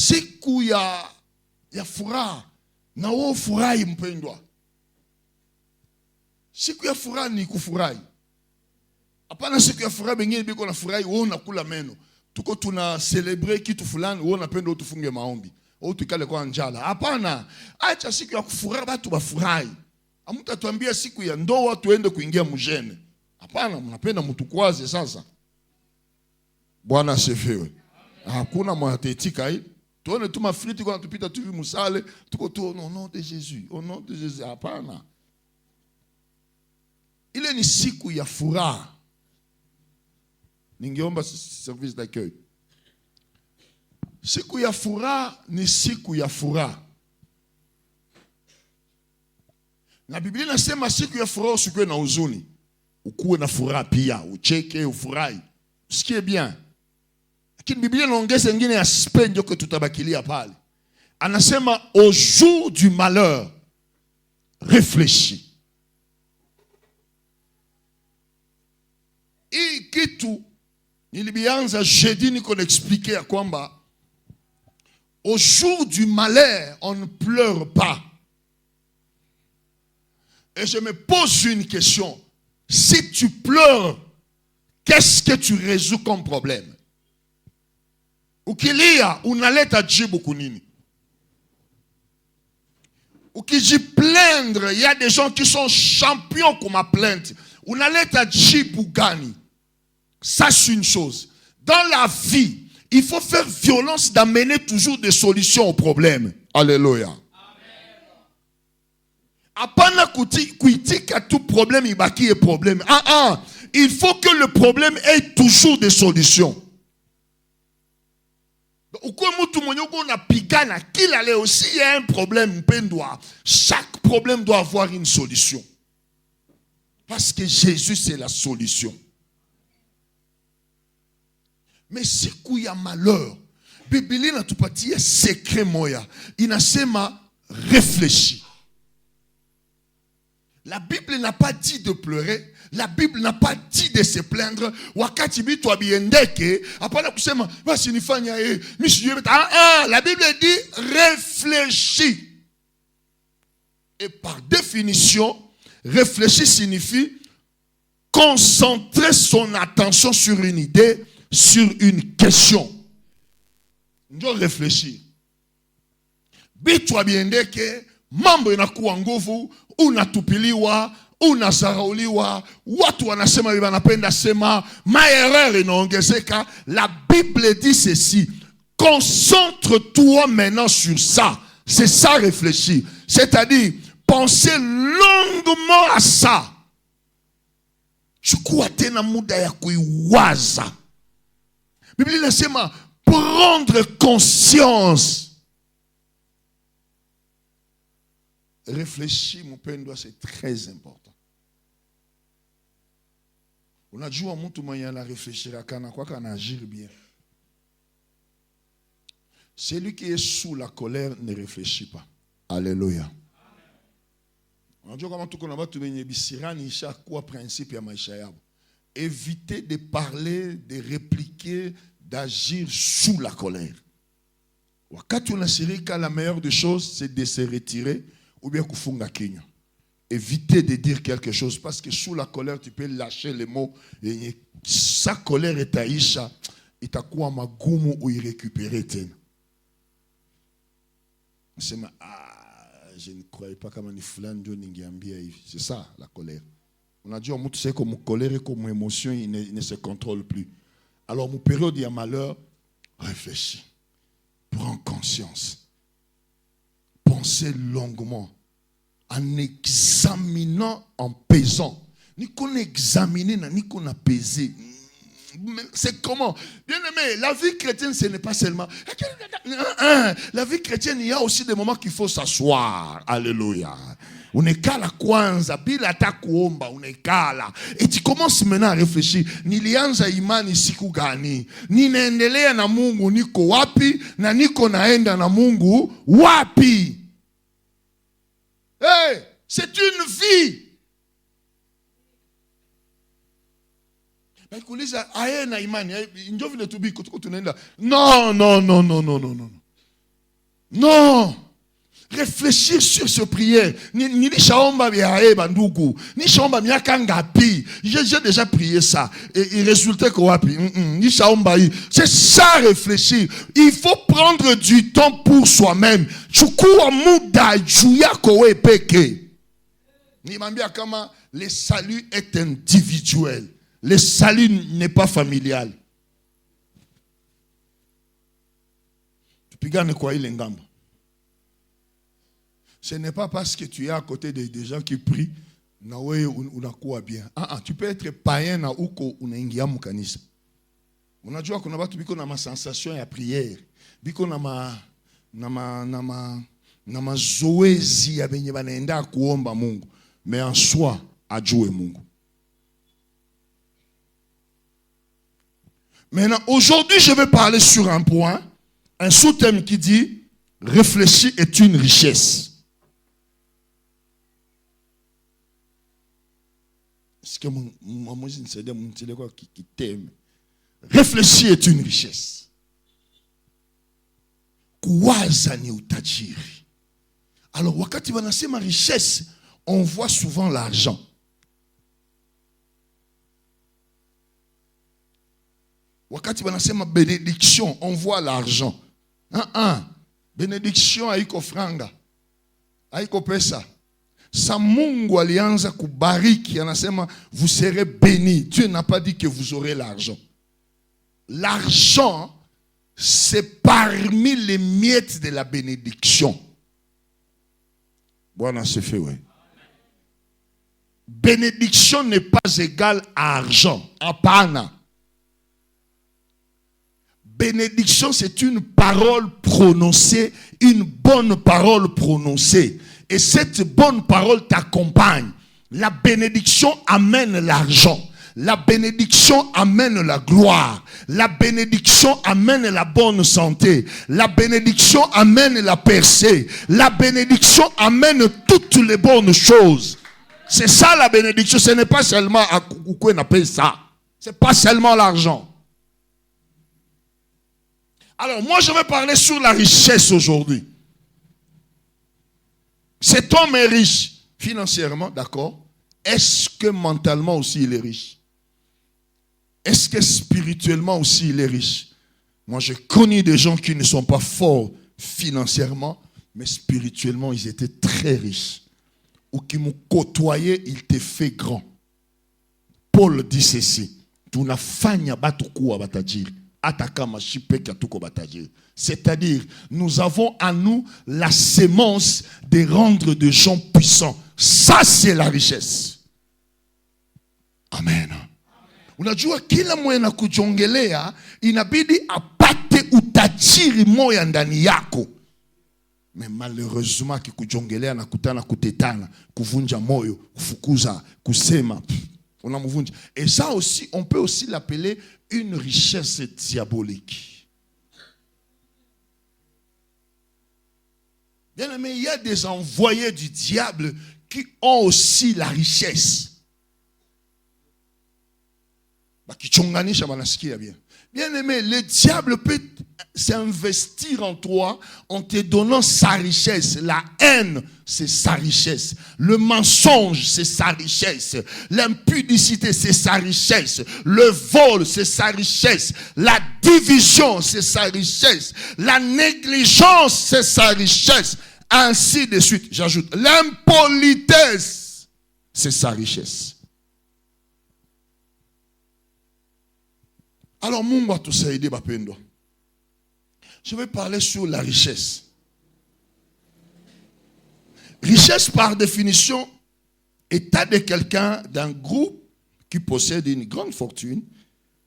siku ya furaha na wewe furahi mpendwa. Siku ya furaha ni kufurahi. Hapana siku ya furaha bengine biko na furahi wewe unakula meno. Tuko tuna celebrate kitu fulani wewe unapenda utufunge maombi. Au tukale kwa njala. Hapana. Acha siku ya kufurahi watu bafurahi. Hamtatuambia siku ya ndoa tuende kuingia mjene. Hapana, mnapenda mtukwaze sasa. Bwana asifiwe. Hakuna mwatetika hii. Tuone tu mafriti kwa tupita tu musale, tuko tu au nom de Jésus, au nom de Jésus. Hapana. Ile ni siku ya furaha. Ningeomba service d'accueil. Siku ya furaha ni siku ya furaha. Na Biblia inasema siku ya furaha usikue na huzuni. Ukuwe na furaha pia, ucheke, ufurahi. Usikie bien. Lakini Biblia inaongeza nyingine aspect ndio tutabakilia pale. Anasema au jour du malheur réfléchis. Hii kitu nilibianza jeudi niko expliquer ya kwamba au jour du malheur on ne pleure pas. Et je me pose une question. Si tu pleures, qu'est-ce que tu résous comme problème? Ukilia, unaleta jibu kunini? Ukijiplaindre, il y a des gens qui sont champions comme ma plainte. Unaleta jibu gani? Ça c'est une chose. Dans la vie, il faut faire violence d'amener toujours des solutions aux problèmes. Alléluia. Apana kuitika tout problème ibaki est problème. Il faut que le problème ait toujours des solutions. S'il y a un problème, chaque problème doit avoir une solution. Parce que Jésus c'est la solution. Mais si il y a malheur, Bible n'a tout parti secret moya. Inasema réfléchis. La Bible n'a pas dit de pleurer. La Bible n'a pas dit de se plaindre. Wakati bitu abiendeke. Apana kusema, basi nifanya la Bible dit réfléchis. Et par définition, réfléchir signifie concentrer son attention sur une idée, sur une question. Nous réfléchir. Bitu abiendeke, mambo inakuwa nguvu, unatupiliwa, unasarauliwa, watu wanasema wanapenda sema, maerreur inaongezeka. La Bible dit ceci, concentre-toi maintenant sur ça. C'est ça réfléchir. C'est-à-dire, penser longuement à ça. Chukua tena muda ya kuiwaza. Bible inasema prendre conscience. Réfléchir, mon père, c'est très important. Unajua mtu mwenye anarefleshira kana kwa kana agir bien. Celui qui est sous la colère ne réfléchit pas. Alléluia. Unajua kama tuko na watu wenye bisirani isha kwa principe ya maisha yao. Éviter de parler, de répliquer, d'agir sous la colère. Wakati unasirika, la meilleure des choses c'est de se retirer ou bien kufunga kinywa. Éviter de dire quelque chose parce que sous la colère tu peux lâcher les mots et sa colère est aisha itakuwa magumu ou récupérer tena. Sema je ne croyais pas kama ni fulani ndio ningeambia hivi. C'est ça la colère. Unajua mtu sasa comme colère et comme émotion il ne se contrôle plus. Alors mon période de malheur, réfléchis. Prends conscience. Pensez longuement, en examinant, en pesant. Ni qu'on examine, ni qu'on a pesé. C'est comment? Bien aimé, la vie chrétienne, ce n'est pas seulement. La vie chrétienne, il y a aussi des moments qu'il faut s'asseoir. Alléluia. Unekala kwanza, bila hata kuomba, unekala. Et tu commences maintenant à réfléchir. Nilianza imani siku gani? Ninaendelea na Mungu niko wapi? Na niko naenda na Mungu wapi? Hey, c'est une vie. Nakuuliza aye na imani, ndio vile tubiko tuko tunaenda. Non. Non. Réfléchir sur ce prière. Ni shaomba biae bandugu. Ni shaomba miaka ngapi. J'ai déjà prié ça. Et il résultait quoi? Ni shaomba. C'est ça réfléchir. Il faut prendre du temps pour soi-même. Chukua muda juya kowe peke. Ni mambia kama le salut est individuel. Le salut n'est pas familial. Tu pigane quoi il ngambo. Ce n'est pas parce que tu es à côté des gens qui prient, bien. Tu peux être païen ou unaingia mukanisa. Unajua kuna watu biko na ma sensation ya prière, biko na mazoezi ya benye banaenda kuomba Mungu, mais en soi ajue Mungu. Maintenant, aujourd'hui, je vais parler sur un point, un sous-thème qui dit réfléchir est une richesse. Réfléchir est une richesse. Kuwaza ni utajiri. Alors, wakati wanasema richesse, on voit souvent l'argent. Wakati wanasema bénédiction, on voit l'argent. Bénédiction haiko franga, haiko pesa. Sa Mungu alianza kubariki, anasema vous serez bénis. Dieu n'a pas dit que vous aurez l'argent. L'argent, c'est parmi les miettes de la bénédiction. Voilà, c'est fait, oui. Bénédiction n'est pas égale à argent. Apana. Bénédiction, c'est une parole prononcée, une bonne parole prononcée. Et cette bonne parole t'accompagne. La bénédiction amène l'argent. La bénédiction amène la gloire. La bénédiction amène la bonne santé. La bénédiction amène la percée. La bénédiction amène toutes les bonnes choses. C'est ça la bénédiction. Ce n'est pas seulement à quoi on appelle ça. Ce n'est pas seulement l'argent. Alors moi je vais parler sur la richesse aujourd'hui. Cet homme est riche financièrement, d'accord? Est-ce que mentalement aussi il est riche? Est-ce que spirituellement aussi il est riche? Moi j'ai connu des gens qui ne sont pas forts financièrement, mais spirituellement ils étaient très riches. Ou qui m'ont côtoyé, il t'est fait grand. Paul dit ceci. C'est-à-dire, nous avons à nous la sémence de rendre des gens puissants. Ça, c'est la richesse. Amen. Unajua kila mwenye na kujongelea inabidi apate utajiri moya ndani yako. Mais malheureusement kikujongelea na kutana kutetana, kuvunja moyo, kufukuza, kusema, unamuvunja. Et ça aussi, on peut aussi l'appeler une richesse diabolique. Bien aimé, il y a des envoyés du diable qui ont aussi la richesse. Bien aimé, le diable peut s'investir en toi en te donnant sa richesse. La haine, c'est sa richesse. Le mensonge, c'est sa richesse. L'impudicité, c'est sa richesse. Le vol, c'est sa richesse. La division, c'est sa richesse. La négligence, c'est sa richesse. Ainsi de suite. J'ajoute, l'impolitesse, c'est sa richesse. Alors, Mungu atusaidie bapendwa. Je vais parler sur la richesse. Richesse, par définition, état de quelqu'un d'un groupe qui possède une grande fortune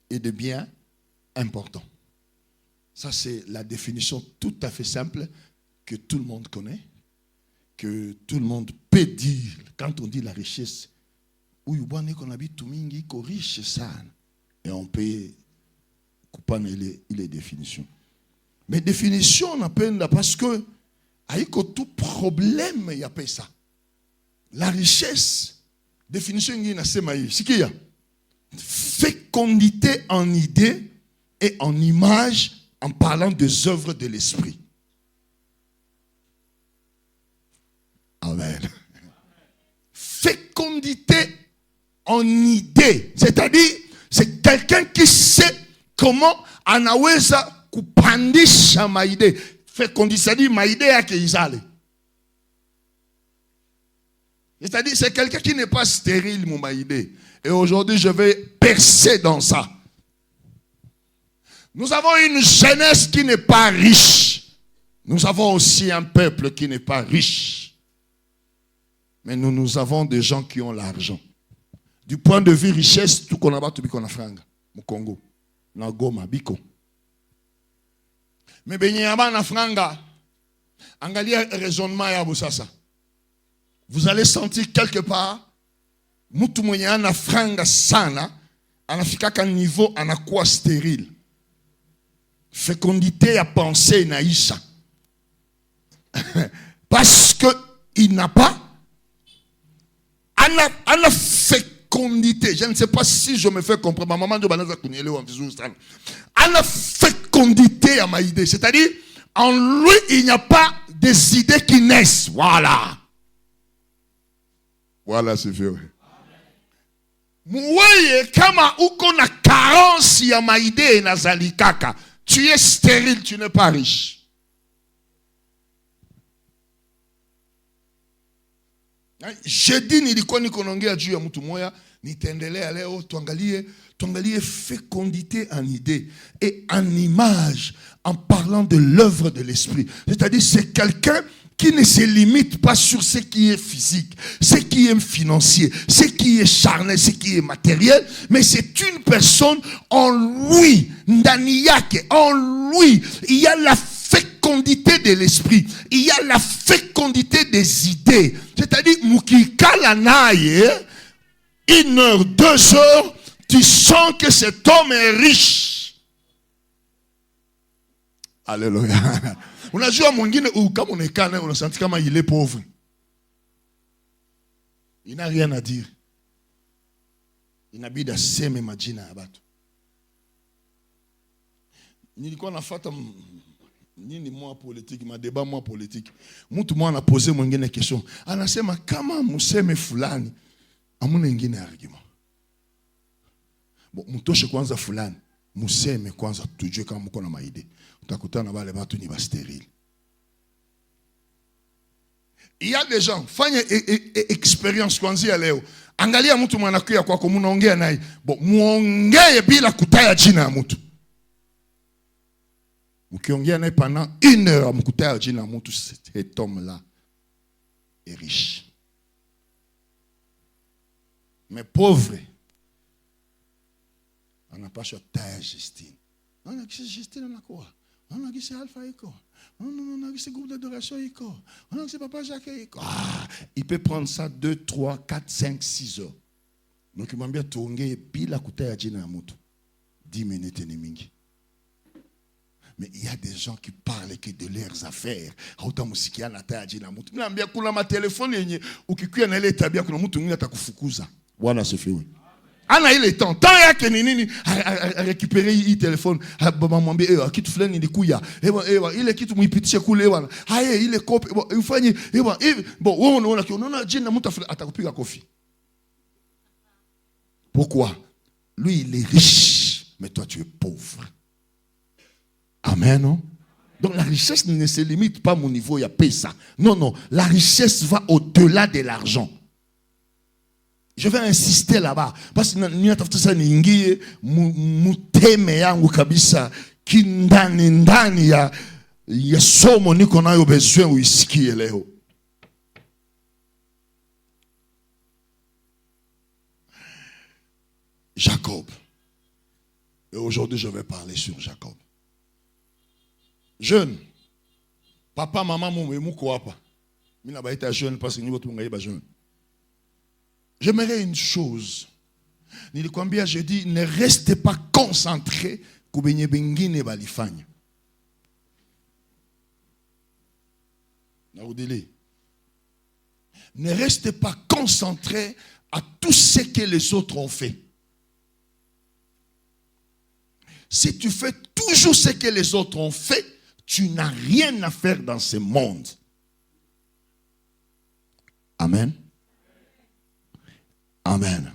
et des biens importants. Ça, c'est la définition tout à fait simple que tout le monde connaît, que tout le monde peut dire quand on dit la richesse. Qu'on habite tout mingi, qu'on riche ça. Et on peut couper les définitions. Mais définition, on appelle parce que avec tout problème, il y a pas ça. La richesse, définition, il y a ce qu'il y a. Fécondité en idées et en images en parlant des œuvres de l'esprit. Amen. Fécondité en idée. C'est-à-dire, c'est quelqu'un qui sait comment anaweza kupandisha maide. Fécondité, c'est-à-dire maide yake izale. C'est-à-dire, c'est quelqu'un qui n'est pas stérile, mon maide. Et aujourd'hui, je vais percer dans ça. Nous avons une jeunesse qui n'est pas riche. Nous avons aussi un peuple qui n'est pas riche. Mais nous avons des gens qui ont l'argent. Du point de vue richesse, tout qu'on a battu, qu'on a franga. Au Congo. Na Goma, Biko. Mais ben yaba na franga. Angalia raisonnement ya busasa. Vous allez sentir quelque part, mutu mwenye ana franga sana, anafika ka niveau anakuwa stérile. Fécondité à penser naïsa. Parce que il n'a pas la fécondité. Je ne sais pas si je me fais comprendre. Ma maman de Banaza Kounyele ou en Vizouistan. La fécondité à ma idée. C'est-à-dire, en lui, il n'y a pas des idées qui naissent. Voilà. Voilà, c'est vrai. Mouye, kama uko na carence ya ma idée na zalikaka. Tu es stérile, tu n'es pas riche. Jeudi nilikuwa niko naongea juu ya mtu moya, nitaendelea leo tuangalie fécondité en idée et en image en parlant de l'œuvre de l'esprit. C'est-à-dire c'est quelqu'un qui ne se limite pas sur ce qui est physique, ce qui est financier, ce qui est charnel, ce qui est matériel, mais c'est une personne en lui, ndani yake, en lui, il y a la fécondité de l'esprit, il y a la fécondité des idées. C'est-à-dire, mukikala naye, 1 heure, 2 heures, tu sens que cet homme est riche. Alléluia. Unajua mwingine kama unaikana unasanti kama il est pauvre. Il n'a rien à dire. Inabidi aseme majina ya watu. Nilikuwa nafuata nini mwa politique, ma débat mwa politique. Mtu mwa anapoze mwingine question. Anasema kama museme fulani amuna ingine argument. Bon, mtoshe kwanza fulani, museme kwanza tujue kama mko na maide. Utakutana wale watu ni bastérile. Il y a des gens, fanya expérience kwanzia leo. Angalia mtu mwanakuya kwako munaongea naye. Bon, muongee bila kutaya jina ya mtu. Mkiongea naye pendant 1 heure mkutaya jina ya mtu, cet homme-là est riche. Mais pauvre, on n'a pas taya Justine. On a qui Justine on a quoi? On a qui c'est Alpha Iko. On a qui c'est groupe d'adoration Iko. On a qui c'est Papa Jacques Iko. Ah, il peut prendre ça 2, 3, 4, 5, 6 heures. Donc il m'a bien tourné bila kutaya jina ya mtu. 10 minutes ni mingi. Mais il y a des gens qui parlent que de leurs affaires. Hauta musikia na taya jina mtu. Niambia kuna ma telefone yenye ukikuya na ile tabia kuna mtu mwingine atakufukuza. Bwana asifiwe. Ana ile temps yake ni nini récupérer hii telefone baba mwambie kitu fulani nilikuya ile kitu muipitishe kule bwana haya ile kopi ufanye bon wewe unaona jina mtu atakupiga kofi. Pourquoi? Lui il est riche mais toi tu es pauvre. Amen, non? Donc la richesse ne se limite pas à mon niveau ya pesa. Non, la richesse va au-delà de l'argent. Je vais insister là-bas parce que ninatafuta sana niingie muteme yangu kabisa kindani ya somo niko nayo besoin uisikie leo. Jacob. Et aujourd'hui je vais parler sur Jacob. Jeune. Papa, maman, mouko apa. Mina ba été jeune parce que nous tous ngaïba jeune. J'aimerais une chose. Nilikwambia, je dis, ne restez pas concentrés kubenye bengine balifanya. Ne restez pas concentrés à tout ce que les autres ont fait. Si tu fais toujours ce que les autres ont fait, tu n'as rien à faire dans ce monde. Amen. Amen.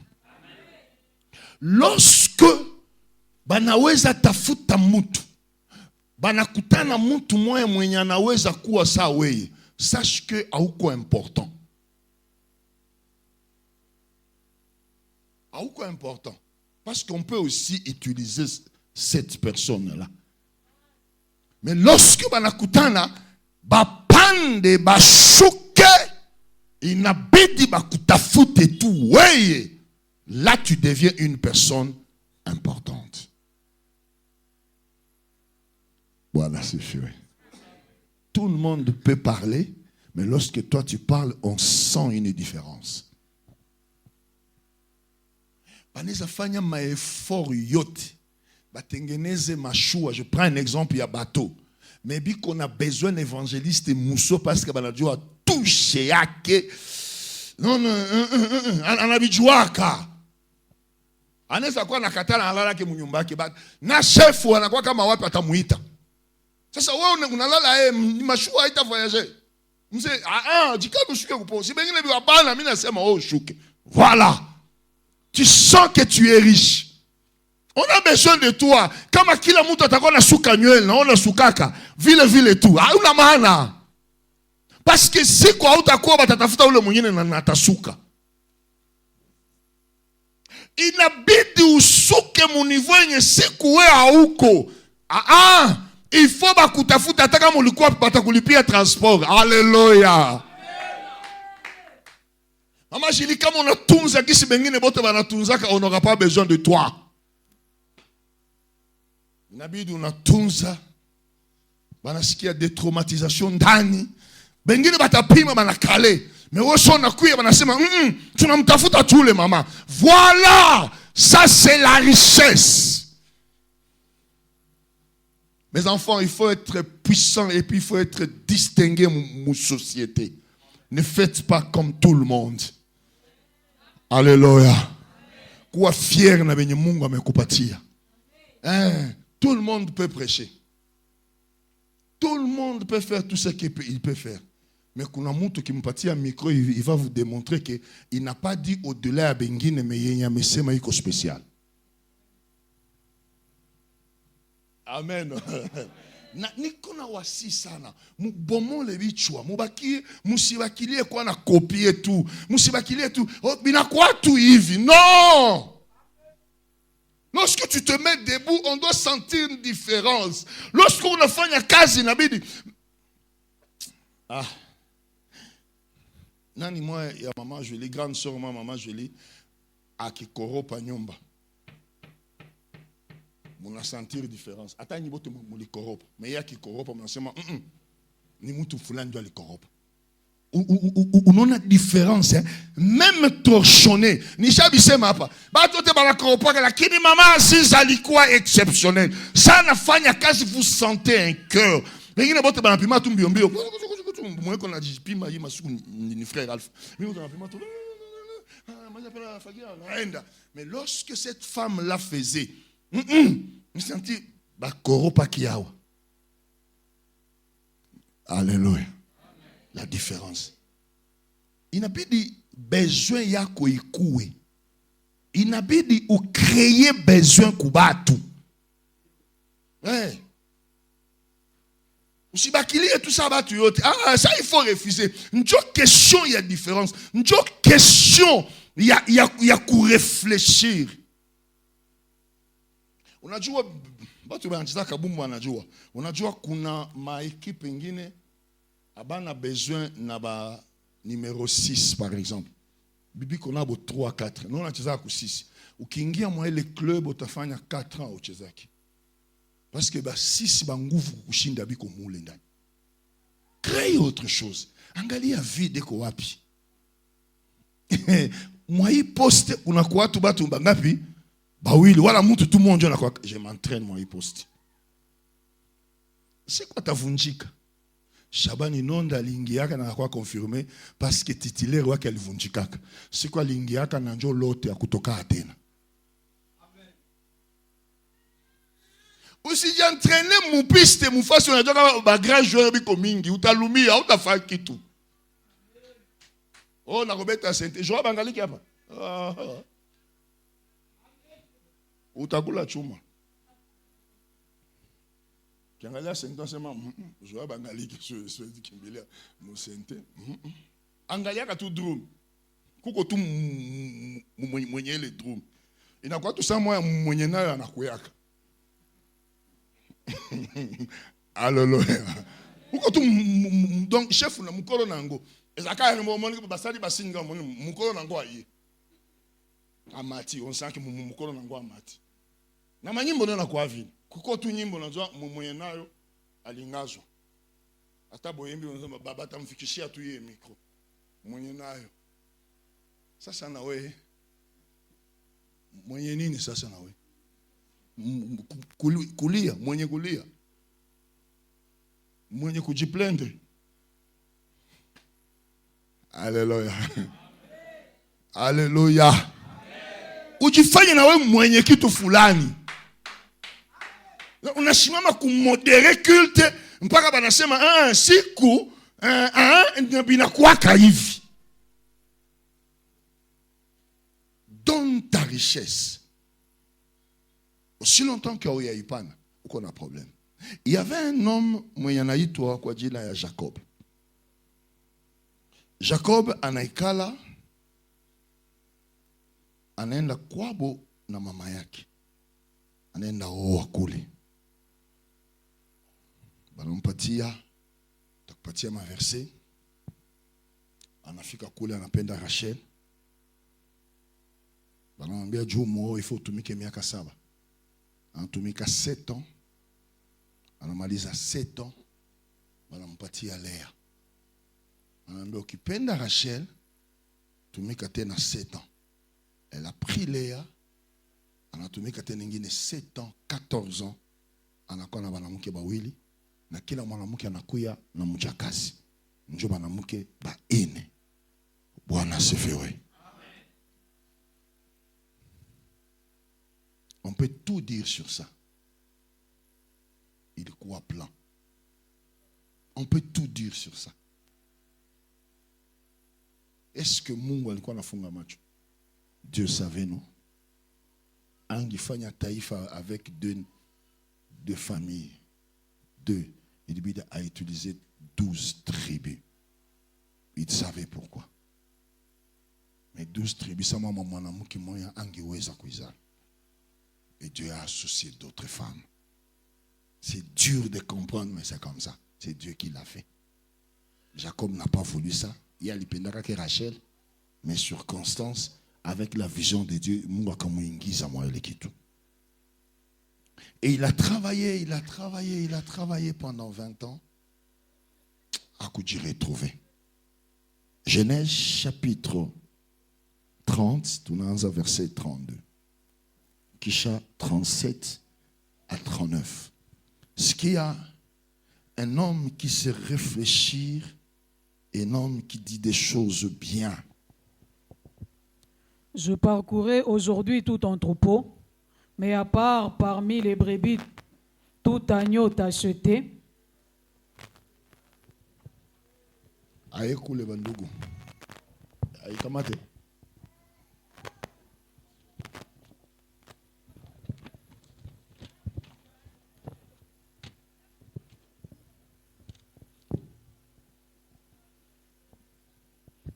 Lorsque banaweza tafuta mtu, banakutana mtu mwenye anaweza kuwa saa weye, sache que hauko important. Hauko important. Parce qu'on peut aussi utiliser cette personne-là. Mais lorsque banakutana, bapande, bashuke, inabidi bakutafute tout weye, là tu deviens une personne importante. Voilà, c'est fait. Tout le monde peut parler, mais lorsque toi tu parles, on sent une différence. Baneza fanya ma effort yote. Batengeneze mashua. Je prends un exemple, il y a bateau. Mais bi qu'on a besoin d'évangéliste mousso parce que banajua touche yake. Non, anabijwaka. Anaweza kuwa nakatana analala ke mnyumba yake na chef anakuwa kama wapi atamuita. Sasa wewe unalala mashua haita voyager. Mse jikabu ushuke kupo. Si bengine bi wabana mimi nasema wewe ushuke. Voilà. Tu sens que tu es riche. On a besoin de toi. Kama kila mtu atakuwa na suka nywele na ona sukaka vile tu. Hauna maana. Parce que siku hautakuwa batatafuta ule mwingine na atasuka. Inabidi usuke mu niveau yenye siku wewe hauko. Il faut bakutafuta hata kama ulikuwa batakulipia transport. Hallelujah. Mama Jili, kama unatunza kisi bengine bote banatunzaka, on n'aura pas besoin de toi. Inabidi unatunza, banasikia détraumatisation ndani. Bengine batapima banakale. Mais wewe sio nakuya banasema tunamtafuta tule mama. Voilà, ça c'est la richesse. Mes enfants, il faut être puissant et puis il faut être distingué dans société. Ne faites pas comme tout le monde. Alléluia. Kuwa fier na benye Mungu amekupatia. Tout le monde peut prêcher. Tout le monde peut faire tout ce qu'il peut faire. Mais kuna mtu kimpatia micro, il va vous démontrer que il n'a pas dit au-delà ya bengine mais yenya mesema iko spécial. Amen. Na niko na wasi sana. Mubomole bichwa. Musibakilie kwa na kopie tu. Musibakilie tu. Binakuwa tu hivi. Non. Lorsque tu te mets debout, on doit sentir une différence. Lorsqu'on a fait une kazi, nabidi. Nani moi ya maman Julie, grande sœur moi maman Julie, akikoropa nyumba. On a sentir différence. Ata ni bote mo likoropa, mais ya kikoropa on sema ni mutu fulani doit likoropa. On a différence hein? Même torchonné ni shabisema hapa bato te balakoropa lakini mama si alikuwa exceptionnel. Ça nafanya kazi, vous sentez un cœur. Wengine bote banapima tu mbio mbio. Moi qu'on a dit pima yi masuku ni frère Alpha. Mais on banapima tu mais lorsque cette femme la faisait je sentis bakoropa kiawa. Alléluia. La différence. Inabidi besoin yako ikuwe. Inabidi ou créer besoin kubatu. Usibakilie tout ça batu yote. Ça il faut refuser. Njo question il y a différence. Njo question il y a ku réfléchir. Unajua batu banacheza kabumbu wanajua. Unajua kuna maekipe nyingine abana besoin na ba numéro 6 par exemple. Bibi kona bo 3 4. Non unacheza ku 6. Ukiingia mwa ile club utafanya 4 ans uchezaki. Parce que ba 6 ba nguvu kushinda biko mule ndani. Crée autre chose. Angalia vide ko wapi. Mwa hii poste unakuwa watu batu bangapi? Bawili wala mtu tu mmoja anakuwa je m'entraîne mwa hii poste. C'est quoi tavunjika? Shabani Nonda lingiaka na kwa confirmé parce que titulaire wake alivunjikaka. C'est quoi lingiaka na njo lote ya kutoka tena. Amen. Usijientraîner mupiste mufasi unajua ba grand joueur biko mingi utalumia utafanya kitu. Oh, na robeta sente. Joa bangaliki hapa. Utakula chuma. Kiangalia sente sema joa bangaliki sio kimbilia musente. Angalia ka tu drum. Kuko tu mwenye ile drum. Inakuwa tu saa moya mwenye nayo anakuyaka. Hallelujah. Uko tu donc chef na mukolo nango. Ezaka ya mbomoni basali basinga mukolo nango ayi. Amati on sent que mukolo nango amati. Na manyimbo na kwa vile. Kuko tu nyimbo nazwa mwenye nayo alingazwa. Hata boyembi unasema baba tamfikishia tu yeye mikro. Mwenye nayo. Sasa na wewe mwenye nini sasa na wewe? Kulia, mwenye kulia. Mwenye kujiplendre. Haleluya. Haleluya. Ujifanye na wewe mwenye kitu fulani. Unasimama kumodere culte mpaka banasema siku binakuwaka hivi. Donne ta richesse. Aussi longtemps qu'il y a eu pas, on a un problème. Il y avait un homme, mwenye kwa jina ya Jacob. Jacob anaikala, anaenda kwabo na mama yake. Anaenda oa kule. Banampatia, takupatia maverse. Anafika kule, anapenda Rachel. Banamwambia juu moo, il faut utumike miaka 7. Anatumika 7 ans. Anamaliza 7 ans. Banampatia Lea. Anamwambia ukipenda Rachel, tumika tena 7 ans. Elle a pris Lea. Anatumika tena nyingine 7 ans, 14 ans. Anakuwa na banamuke bawili. Na kila mwanamke anakuya na mjakazi. Njo banamuke ba 4. Bwana asifiwe. On peut tout dire sur ça. Il quoi plan. On peut tout dire sur ça. Est-ce que Mungu alikuwa anafunga macho? Dieu savait, non? Angifanya taifa avec deux familles. 2. Il a utilisé 12 tribus. Il savait pourquoi. Mais 12 tribus, ça m'a mwanamke moya angiweza kuizala. Et Dieu a associé d'autres femmes. C'est dur de comprendre, mais c'est comme ça. C'est Dieu qui l'a fait. Jacob n'a pas voulu ça. Il y a l'ipendaka que Rachel, mais sur Constance, avec la vision de Dieu, et il a travaillé pendant 20 ans. À coup d'y retrouver. Genèse chapitre 30, tout dans verset 32. Kisha 37 à 39. Ce qu'il y a un homme qui sait réfléchir et un homme qui dit des choses bien. Je parcourais aujourd'hui tout ton troupeau, mais à part parmi les brebis, tout agneau t'acheté. Aïe koule bandugu. Aïe kamate.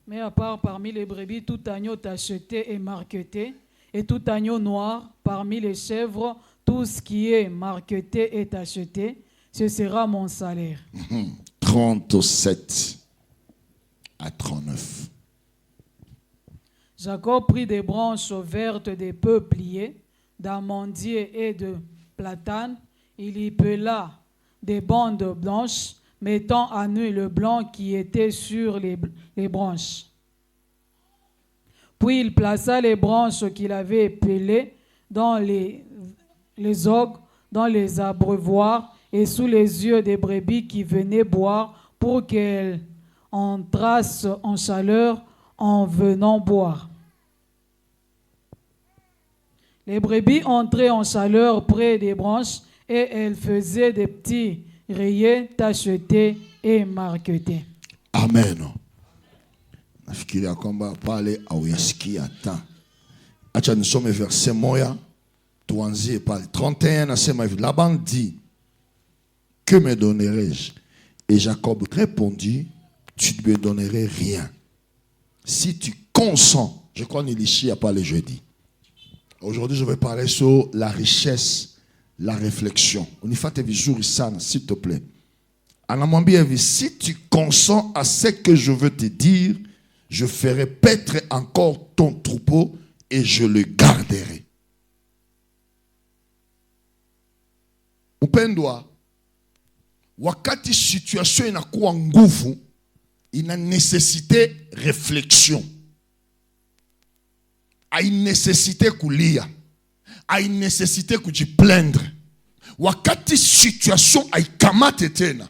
Mais à part parmi les brebis, tout agneau tacheté et marqueté, et tout agneau noir, parmi les chèvres, tout ce qui est marqueté et tacheté, ce sera mon salaire. 37 à 39. Jacob prit des branches vertes des peupliers, d'amandiers et de platanes. Il y pela des bandes blanches, mettant à nu le blanc qui était sur les branches. Puis il plaça les branches qu'il avait pelées dans les ogres, dans les abreuvoirs et sous les yeux des brebis qui venaient boire pour qu'elles entrassent en chaleur en venant boire. Les brebis entraient en chaleur près des branches et elles faisaient des petits rayés, tachetés et marquetés. Amen. nafikiria kwamba pale auyasikia hata. Acha nisome verset moya tuanzie pale 31 nasema hivi. Laban dit, que me donnerai-je? Et Jacob répondit, tu ne me donnerais rien. Si tu consens, je crois qu'il n'y a pas le jeudi. Aujourd'hui, je vais parler sur la richesse, la réflexion. On y fait vizuri sana, s'il te plaît. Si tu consens à ce que je veux te dire, je ferai paître encore ton troupeau et je le garderai. Upendwa, wakati situation inakuwa nguvu, ina nécessité réflexion. A une nécessité kulia. A une nécessité kujiplaindre. Wakati situation haikamate tena,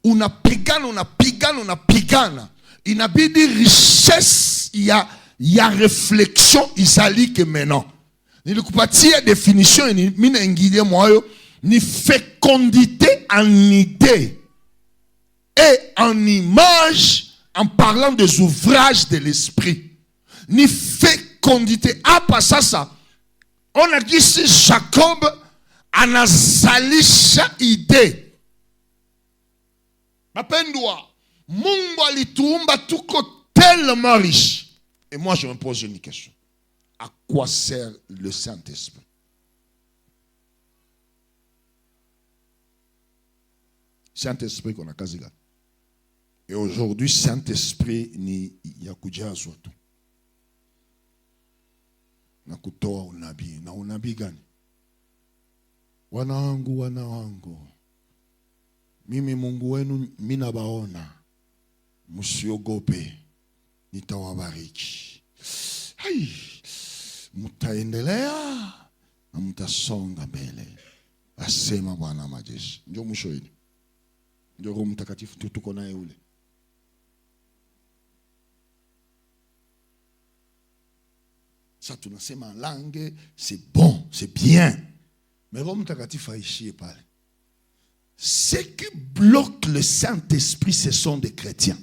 unapigana. Inabidi richesse ya réflexion izali que maintenant. Nilikupatia définition mina ingilie moyo ni fécondité en idée et en image en parlant des ouvrages de l'esprit. Ni fécondité. Apa sasa on a dit si Jacob anazalisha idée. Mapendwa, Mungu alituumba tuko tellement riche. Et moi je me pose une question. À quoi sert le Saint-Esprit? Saint-Esprit qu'on a kaziga. Et aujourd'hui, Saint-Esprit ni yakujazwa tu. Na kutoa unabii. Na unabii gani? Wanangu. Mimi Mungu wenu mina baona. Msiogope. Nitawabariki. Hai. Mtaendelea na mtasonga mbele. Asema Bwana majeshi. Ndio mwisho hili. Ndio Roho Mtakatifu tuko naye ule. Ça tunasema en langue, c'est bon, c'est bien. Mais Roho Mtakatifu aishie pale. Ce qui bloque le Saint-Esprit, ce sont des chrétiens.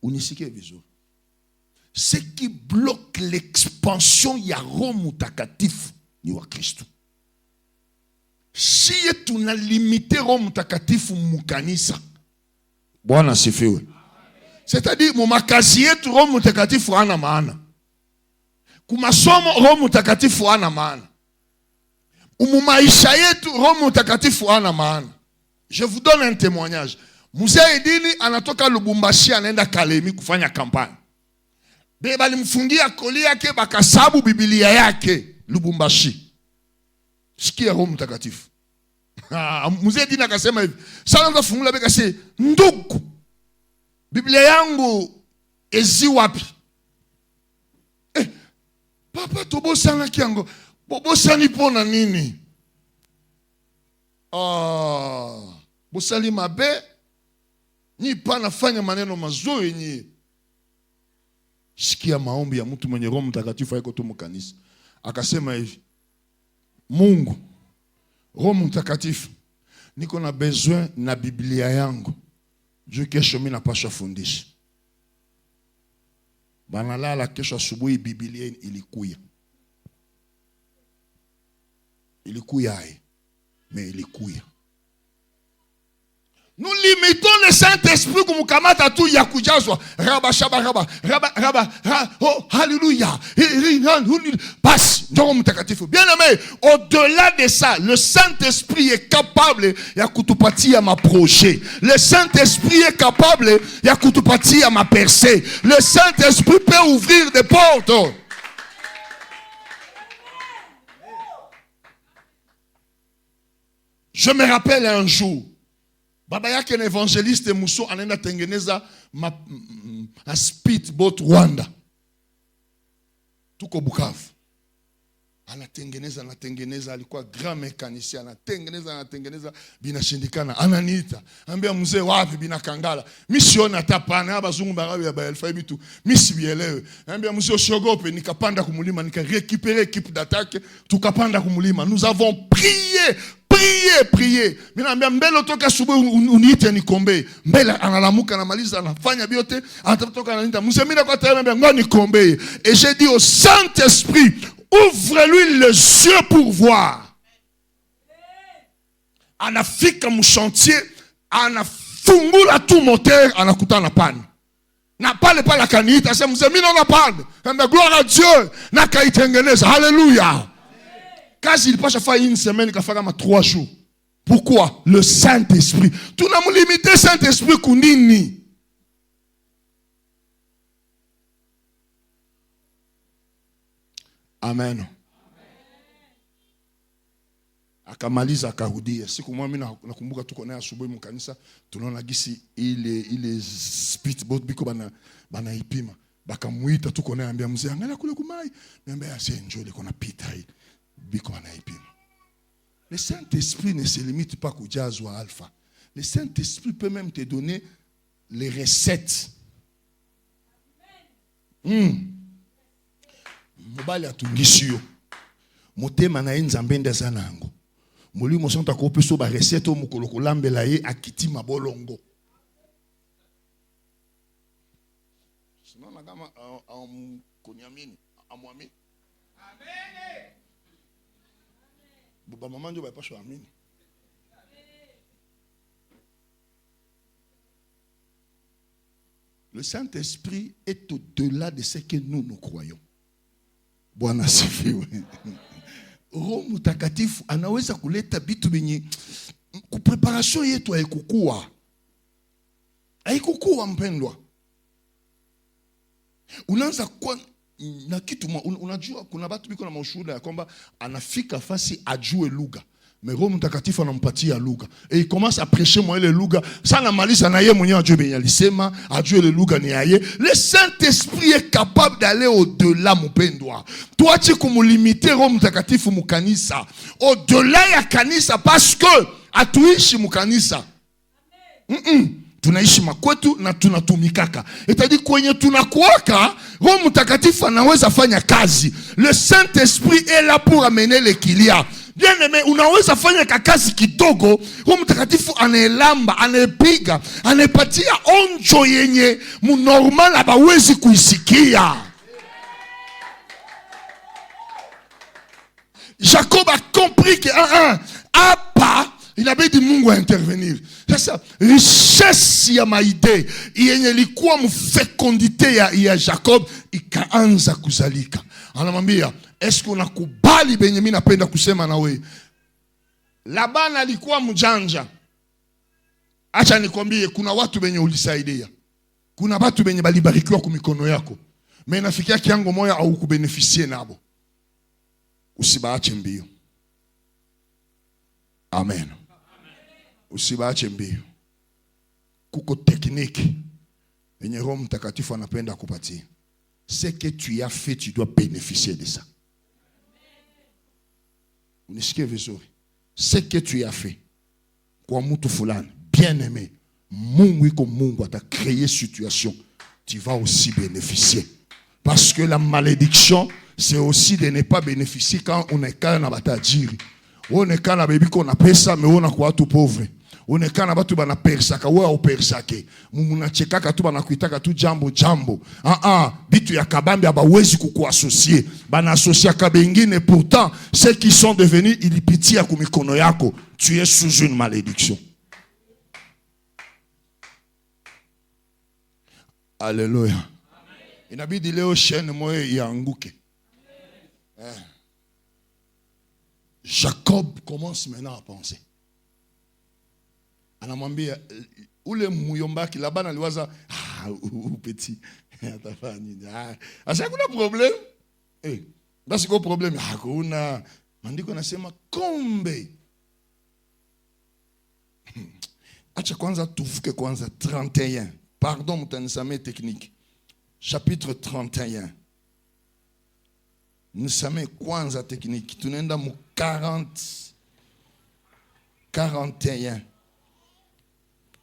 Unisike vizuri. Ce qui bloque l'expansion ya Roho Mtakatifu ni wa Kristo. Si tuna limité Roho Mtakatifu mukanisa, Bwana sifiwe. C'est-à-dire mumakazi yetu Roho Mtakatifu hana maana. Kumasomo Roho Mtakatifu hana maana. Umumaisha yetu Roho Mtakatifu hana maana. Je vous donne un témoignage. Mzee Edini anatoka Lubumbashi anaenda Kalemi kufanya kampani. Beba limfungia koli yake bakasabu Biblia yake Lubumbashi. Sikia Roho Mtakatifu. Mzee Edini akasema hivi. Sana ndo fungula beka se ndugu. Biblia yangu ezi wapi? Papa tobosana kiango. Bosani pona nini? Bosali mabe. Ni pa nafanya maneno mazuri ni. Sikia maombi ya mtu mwenye Roho Mtakatifu haiko tu mkanisa. Akasema hivi. Mungu, Roho Mtakatifu, niko na besoin na Biblia yangu. Juu kesho mimi napaswa fundisha. Banalala kesho asubuhi Biblia ilikuya. Mais ilikuya. Nous limitons le Saint-Esprit comme kamata tu yakujazwa raba shaba raba oh alléluia passe Roho Mtakatifu. Bien aimé, au-delà de ça, le Saint-Esprit est capable ya kutupatia ma projet. Le Saint-Esprit est capable ya kutupatia ma percée. Le Saint-Esprit peut ouvrir des portes. Je me rappelle un jour, baba yake na évangéliste Muso anaenda tengeneza a speedboat Rwanda. Tuko Bukavu. Anatengeneza alikuwa grand mécanicien, anatengeneza binashindikana. Ananiita, ambia mzee wapi binakangala. Mimi siona hata pana abazungu barabi ya Elfa bitu. Mimi sibielewe. Ambia mzee usiogope, nikapanda kumulima, nika récupérer équipe d'attaque, tukapanda kumulima. Nous avons prié prier. Mina ambia mbele toka asubuhi uniite nikombe. Mbele analamuka anamaliza anafanya biote, anatoka anaita msemina kwa tayari ambia ngo nikombe. Et j'ai dit au Saint-Esprit, ouvre-lui les yeux pour voir. Anafika mchantier, anafungula tout moteur, anakutana panne. Na pale pale akaniita sema mzee mimi naona panne. Kamba gloire à Dieu na kaitengeneza. Hallelujah. Kazi ilipasha faire une semaine kafaka kama 3 jours. Pourquoi? Le Saint-Esprit. Tunamlimiter Saint-Esprit kunini? Amen. Akamaliza akarudia. Siku moja mimi nakumbuka tuko naye asubuhi mkanisa, tunaona gisi ile speedboat biko bana ipima. Bakamuita tuko naye ambia mzee angalia kule kumai. Niambia asiye njoo kuna pita hii. Biko bana ipima. Le Saint-Esprit ne se limite pas qu'au jazz ou à alpha. Le Saint-Esprit peut même te donner les recettes. Mobali atungisi yo. Motema na nzambe ndeza nango. Molimo sonta ko peso ba recette o mukolo kolambela ye akiti mabolongo. Sinon na kama konyamini amwamini. Amen. Baba maman ndio ba pasho amini. Le Saint-Esprit est au-delà de ce que nous croyons. Bwana sifiwe. Roho Mtakatifu anaweza kuleta vitu venye kupreparation yetu haikukua. Haikukua mpendwa. Unaanza kwa na kitu unajua kuna watu biko na mashuhuda ya kwamba anafika fasi ajue lugha. Mais Roho Mtakatifu anampatia lugha. Et il commence à prêcher moi les lugha. Sana malisa na yeye mwenyewe ajue benye alisema, ajue le lugha ni aye. Le Saint-Esprit est capable d'aller au-delà mpendwa. Tuache kumulimiter Roho Mtakatifu mukanisa. Au-delà ya kanisa parce que atuishi mukanisa. Tunaishi makwetu na tunatumikaka. C'est-à-dire kwenye tunakuaka Roho Mtakatifu anaweza fanya kazi. Le Saint-Esprit est là pour amener les clients. Bien aimé, unaweza fanya kazi kidogo, Roho Mtakatifu anaelamba, anaepiga, anapatia onjo yenye munormal abawezi kuisikia. Jacob a compris que hapa inabidi Mungu intervenir. Sasa richesse ya maide yenye ilikuwa mfecondite ya Jacob ikaanza kuzalika. Anamwambia, est-ce qu'on unakubali benye mimi napenda kusema na wewe? Laban alikuwa mjanja. Acha nikwambie kuna watu benye ulisaidia. Kuna watu benye balibarikiwa kwa mikono yako. Mais nafikia kiango moya au kubenefisie nabo. Usibaache mbio. Amen. Usibaache mbio. Kuko technique yenye Roho Mtakatifu anapenda kupatia. Ce que tu as fait, tu dois bénéficier de ça. Unisikie vizuri. Ce que tu as fait kwa mtu fulani, bien aimé, Mungu iko Mungu ata créer situation, tu vas aussi bénéficier. Parce que la malédiction, c'est aussi de ne pas bénéficier quand on est quand na batajiri. On est quand na baby qu'on a pesa mais on a quoi tout pauvre. On est quand na batu bana persaka wewe au persake. Munachekaka tu bana kuitaka tu jambo. Bitu ya kabambi abawezi kukuassocier. Bana associer ka bengine pourtant ceux qui sont devenus ilipitia ku mikono yako. Tu es sous une malédiction. Alléluia. Inabidi leo chaîne moyo ianguke. Jacob commence maintenant à penser. Anamwambia ule muyombaki Laban aliwaza petit atafanya nini? Asa kuna problem? Basi kwa problem hakuna. Maandiko nasema kombe. Acha kwanza tuvuke kwanza 31. Pardon mtanisame technique. Chapitre 31. Nisame kwanza technique. Tunaenda mu 41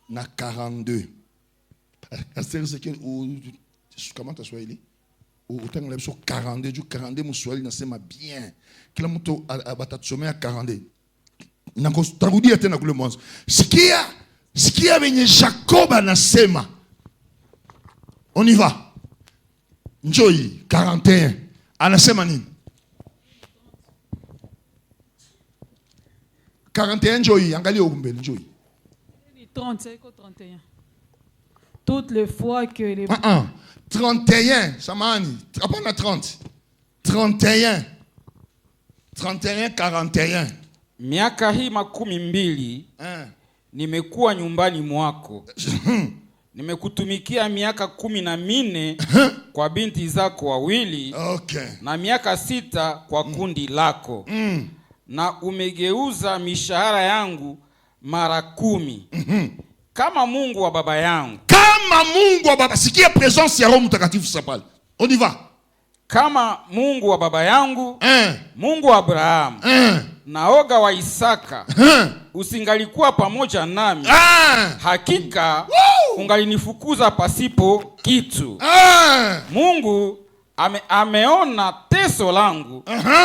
na 42. C'est que comment tu Swahili? Autant que sur 42 du 42 mu Swahili nasema bien. Kila mtu abatatusomea 42. Tarudia tena kule mwanzo. Sikia venye Jacob anasema. On y va. Njoi 41. Anasema nini? 41 njoi, angalia ukumbele njoi. 30, c'est 31. Toutes les fois que les 31, samani. Hapana 30. 31. 31 41. Miaka hii 12 nimekuwa nyumbani mwako. Nimekutumikia miaka 14 kwa binti zako wawili, na miaka 6 kwa kundi lako. Na umegeuza mishahara yangu mara 10. Kama Mungu wa baba yangu. Kama Mungu wa baba, sikia presence ya Roho Mtakatifu sapale. On y va. Kama Mungu wa baba yangu, Mungu wa Abrahamu, na Oga wa Isaka, usingalikuwa pamoja nami, hakika ungalinifukuza pasipo kitu. Mungu ameona teso langu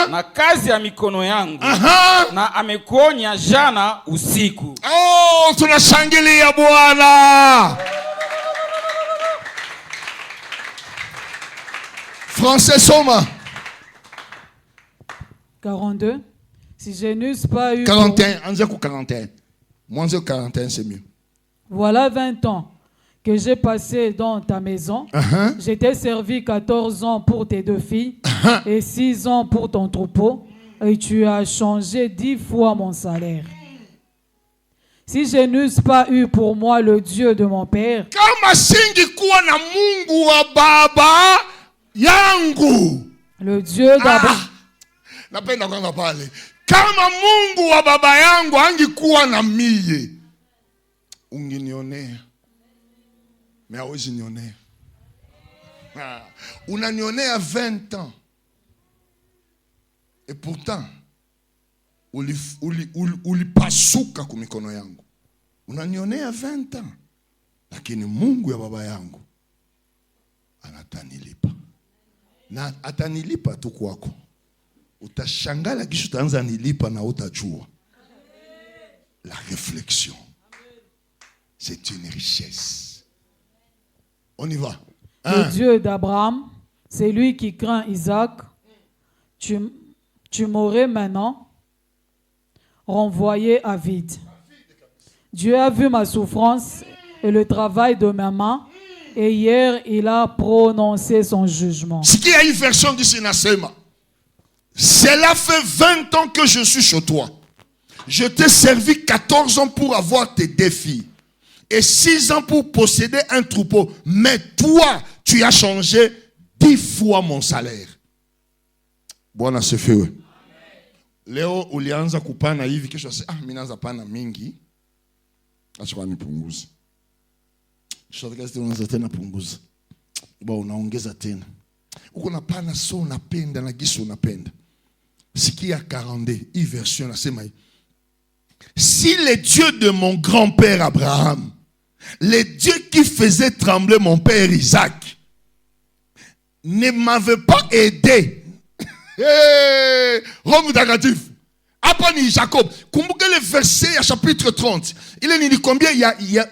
na kazi ya mikono yangu, na amekuonya jana usiku. Tunashangilia Bwana. Français Soma 42. Si je n'eusse pas eu 41, on dit 41. Moins de 41 c'est mieux. Voilà 20 ans que j'ai passé dans ta maison. Je t'ai servi 14 ans pour tes 2 filles et 6 ans pour ton troupeau, et tu as changé 10 fois mon salaire. Si je n'eusse pas eu pour moi le Dieu de mon père, kama singikuwa na Mungu wa baba yangu, le Dieu d'Abraham, napenda kwanza pale, kama Mungu wa baba yangu angekuwa na mie, ungenionea. Mais hawezi nionea. Unanionea 20 ans. Et pourtant ulipasuka kwa mikono yangu. Unanionea 20 ans. Lakini Mungu ya baba yangu anatanilipa. Na atanilipa tu kwako. Utashangala kisha utaanza nilipa na utajua. La réflexion. C'est une richesse. On y va. Le Dieu d'Abraham, c'est lui qui craint Isaac. Tu m'aurais maintenant renvoyé à vide. Dieu a vu ma souffrance et le travail de ma main, et hier il a prononcé son jugement. Ce qui a une version d'ici Nasema. Cela fait 20 ans que je suis chez toi. Je t'ai servi 14 ans pour avoir tes 2 filles. Et 6 ans pour posséder un troupeau. Mais toi, tu as changé 10 fois mon salaire. Bwana sifiwe. Leo ulianza kupana hivi, kesho sasa mimi naanza pana mingi. Acha kwa nipunguze. Shotakazi unaanza tena punguza. Ba unaongeza tena. Uko napana so unapenda na gisu unapenda. Sikia 42, hii version nasema hii. Si le Dieu de mon grand-père Abraham, le Dieu qui faisait trembler mon père Isaac, ne m'avait pas aidé. Roho Mtakatifu. Hapa ni Jacob. Kumbuka le verset à chapitre 30. Il est ni combien il y a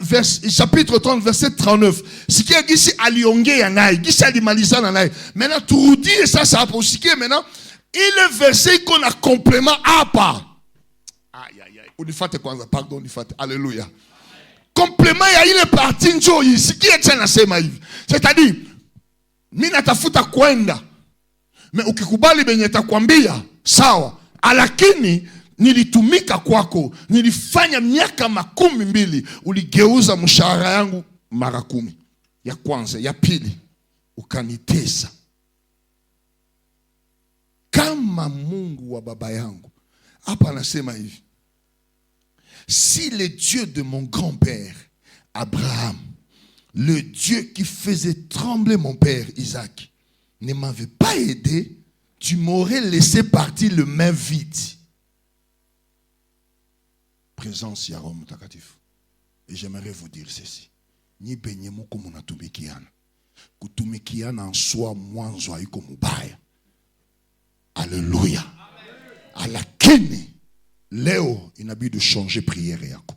chapitre 30 verset 39. Sikia gisi aliongea naye, gisi alimalizana naye. Maintenant turudie ça hapo sikia maintenant. Il verset qu'on a complément hapa. Aïe aïe aïe. Unifate kwanza, pardon unifate. Alléluia. Complément ya ile partie njoo hii. Sikia tena sema hivi. C'est-à-dire mimi natafuta kwenda. Mais ukikubali benye nitakwambia sawa. Lakini nilitumika kwako, nilifanya miaka 12, uligeuza mshahara yangu mara 10. Ya kwanza, ya pili ukanitesa. Kama Mungu wa baba yangu. Hapa anasema hivi. Si le Dieu de mon grand-père Abraham, le Dieu qui faisait trembler mon père Isaac, ne m'avait pas aidé, tu m'aurais laissé partir le main vide. Présence ya Roho Mtakatifu. Et j'aimerais vous dire ceci. Ni benye moko munatumikiana. Kutumikiana en soi mwanzo haiko mubaya. Alléluia. Alakini leo inabidi changer prière yako.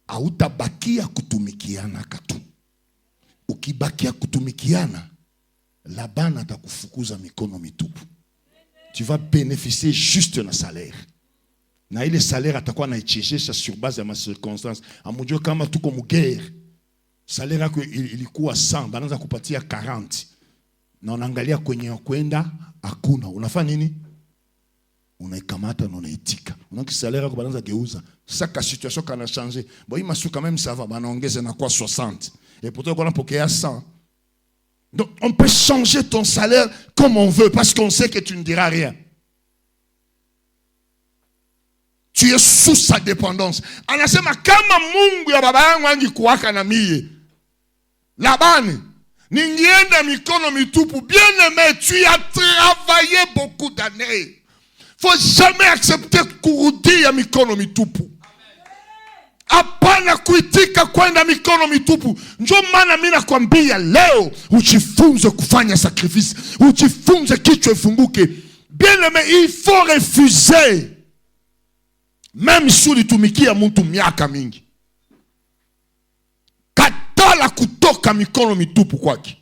Hautabakia kutumikiana katu. Ukibakia kutumikiana, Laban atakufukuza mikono mitupu. Tu vas bénéficier juste na salaire. Na ile salaire atakuwa naichisha sur base ya ma circonstance. Amujue kama tuko mu guerre. Salaire yako ilikuwa 100, banaanza kupatia 40. Na unaangalia kwenye kwenda hakuna. Unafanya nini? Unaikamata na unaitika. Unaona salaire yako banaanza geuza. Saka situation kana changer. Bon, il m'a su quand même ça va, banaongeza na kwa 60. Et pourtant on a pokea 100. Donc on peut changer ton salaire comme on veut parce qu'on sait que tu ne diras rien. Tu es sous sa dépendance. Anasema kama Mungu ya baba yangu angekuwaka na mie, Labani, ningienda mikono mitupu. Bien-aimé, tu as travaillé beaucoup d'années. Faut jamais accepter kurudia mikono mitupu. Hapana kuitika kwenda mikono mitupu. Ndio maana mimi nakwambia leo ujifunze kufanya sacrifice. Ujifunze kichwa ifunguke. Bien-aimé, il faut refuser. Même si ulitumikia mtu miaka mingi, katala kutoka mikono mitupu kwake.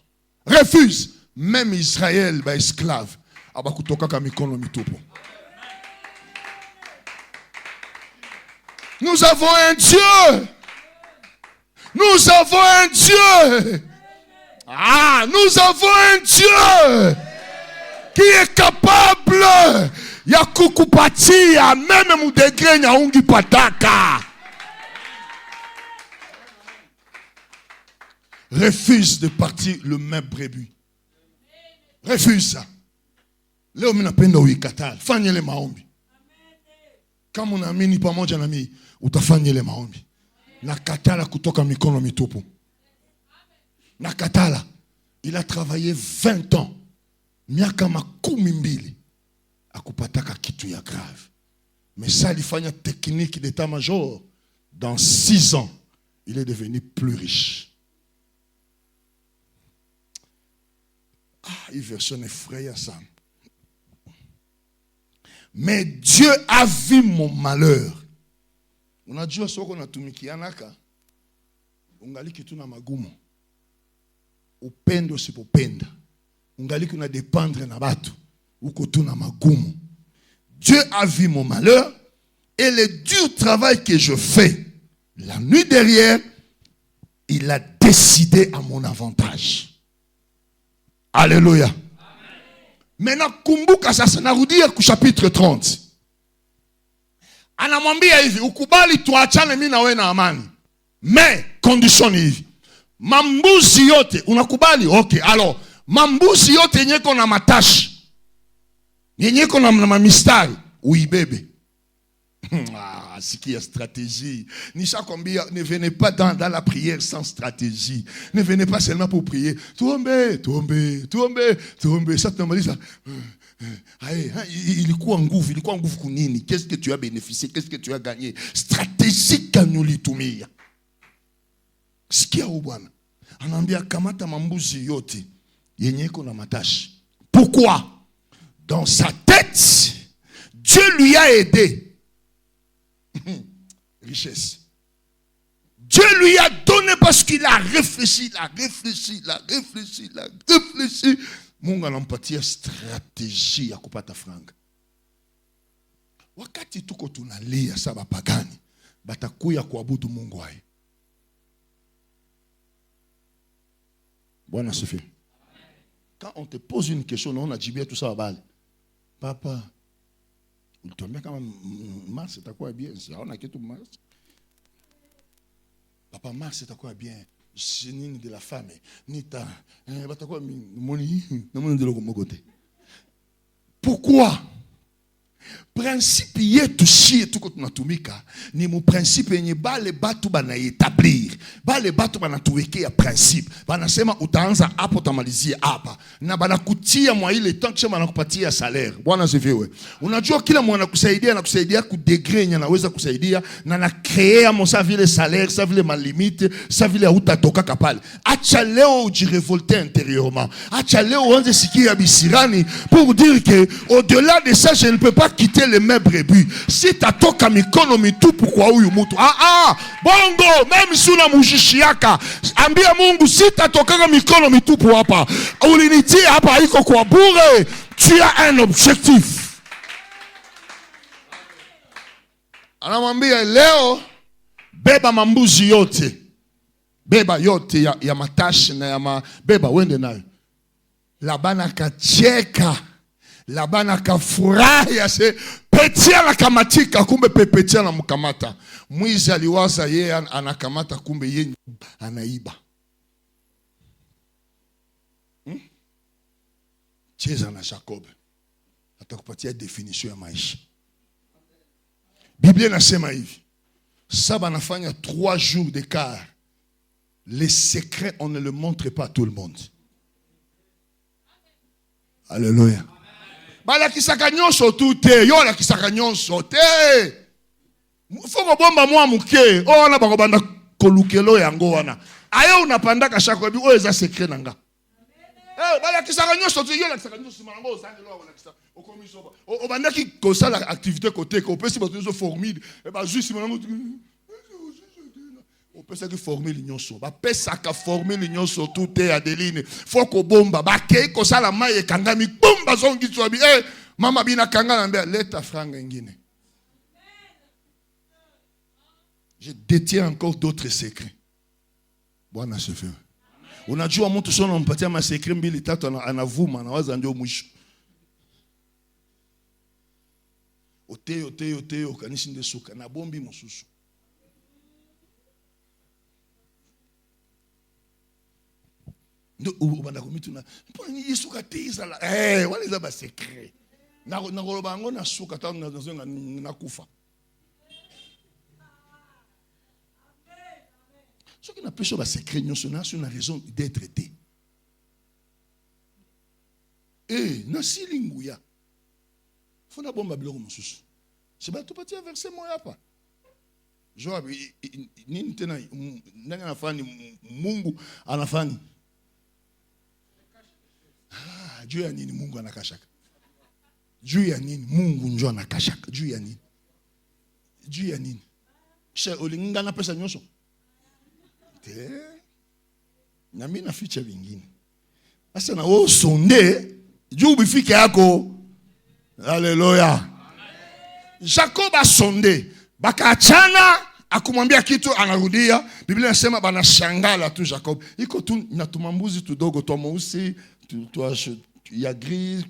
Refuse. Même Israël ba esclave aba kutoka mikono mitupu. Nous avons un Dieu. Nous avons un Dieu. Ah, nous avons un Dieu qui est capable ya kukupatia meme mu degré nya ungi pataka. Refuse de partir le même brebis. Refuse ça. Leo mimi napenda uikatala. Fanya ile maombi. Kama unaamini pamoja na mimi, utafanya ile maombi. Nakatala kutoka mikono mitupu. Nakatala. Il a travaillé 20 ans. Miaka 12. Akupataka kitu ya grave. Mais ça, il fanya technique d'état-major. Dans 6 ans, il est devenu plus riche. Ah, il versionne effrayant ça. Mais Dieu a vu mon malheur. Unajua soko natumikianaka. Ungaliki tuna magumu. Upendo usipopenda. Ungaliki una dépendre na batu. Uko tuna magumu. Dieu a vu mon malheur et le dur travail que je fais. La nuit derrière, il a décidé à mon avantage. Alléluia. Maintenant, kumbuka sasa narudia ku chapitre 30. Anamwambia hivi, ukubali tuachane mimi na wewe na amani. Mais condition hivi. Mambuzi yote unakubali? Okay, alors mambuzi yote yenye kona matashi, yenye kona mistari, uibebe. Ah, sikia stratégie. Nishakwambia, ne venez pas dans la prière sans stratégie. Ne venez pas seulement pour prier. Tombe. Ça te dit ça. Ilikuwa nguvu kunini? Qu'est-ce que tu as bénéficié? Qu'est-ce que tu as gagné? Stratégie kanulitumia. Sikia bwana. Anambia kamata mambuzi yote yenye iko na matashi. Pourquoi? Dans sa tête, Dieu lui a aidé. Richesse. Dieu lui a donné parce qu'il a réfléchi. Mungu anampatia stratégie ya kupata franga. Wakati tuko tunalia saba pagani, batakuya kuabudu Mungu hai. Bwana Sophie. Quand on te pose une question, on a dit bien tout ça à Bali. Papa, il te met quand même Mars, c'est à quoi bien? On a tout Mars. Papa, Mars, c'est à quoi bien? C'est ni de la femme, ni ta. Pourquoi? Principe yetu shie tuko tunatumika ni mu principe yenye bale batu bana établir pale bato banatuwekea principe. Banasema utaanza hapo utamalizia hapa. Na banakutia mwa ile temps kisha banakupatia salaire. Bwana asifiwe. Unajua kila mwana kusaidia ku degré nya naweza kusaidia na créer mon sa vile salaire, sa vile malimite, sa vile utatoka kapale. Acha leo ujirevolter intérieurement. Acha leo uanze sikia bisirani pour dire que au-delà de ça je ne peux pas quitter les mêmes brebis. Si tatoka mikono mitu pourquoi huyu mtu? Bongo même si una mujishiaka ambia Mungu si tatoka mikono mitupu hapa. Ulinitia hapa iko kwa bure. Tu as un objectif. Anamwambia leo beba mambuzi yote. Beba yote ya matashi na ya beba wende nayo. Labana kacheka. Labana kafurahi ase Petia la kamatika kumbe Petia na mkamata. Mwizi aliwaza yeye anakamata kumbe yeye anaiba. Cheza na Jacob. Atakupatia definition ya maisha. Biblia inasema hivi. Saba nafanya 3 jours d'écart. Les secrets on ne le montre pas à tout le monde. Alléluia. Bala kisaka nyonso tute, yo la kisaka nyonso te. Foko bomba mwa muke, o wana bako banda kolukelo yango wana. Ayo unapandaka shako bi o eza secret nanga. Bala kisaka nyonso te, yo la kisaka nyonso mango ozangi lo wana kisaka. Okomiso ba. O bandaki ko sala activité côté ko pesi bato zo formide, e ba juste mango. O pesa ki formule nyonso, ba pesa ka formule nyonso tute Adeline. Foko bomba ba ke ko sala maye kangami bomba zongi tsobi. Mama bina kangana mbea leta franga ngine. Je détiens encore d'autres secrets. Bwana asifiwe. Unajua mtu sio unampatia ma secret mbili tatu anavuma anawaza ndio mwisho. Oteo kanisi ndesuka na bombi mususu. Ndo ubanda komitu na mpona ni yisuka tiza la wale za ba secret. Na koloba ngo na suka ta na kufa. Ce qui n'a pas de secret, c'est une raison d'être été. Nasi linguya. Faut na bomba bloko mususu. C'est pas tout petit verset moya pa. Joa nini tena ndanga nafani Mungu anafani. Juu ya nini Mungu anakashaka? Juu ya nini Mungu njo anakashaka? Juu ya nini? Juu ya nini? She olinga na pesa nyonso. Na mimi na ficha vingine. Sasa na wewe sonde juu bifike yako. Haleluya. Jacob asonde. Bakaachana akumwambia kitu anarudia. Biblia inasema banashangala tu Jacob. Iko tu na tumambuzi tudogo twa mweusi, ya gris,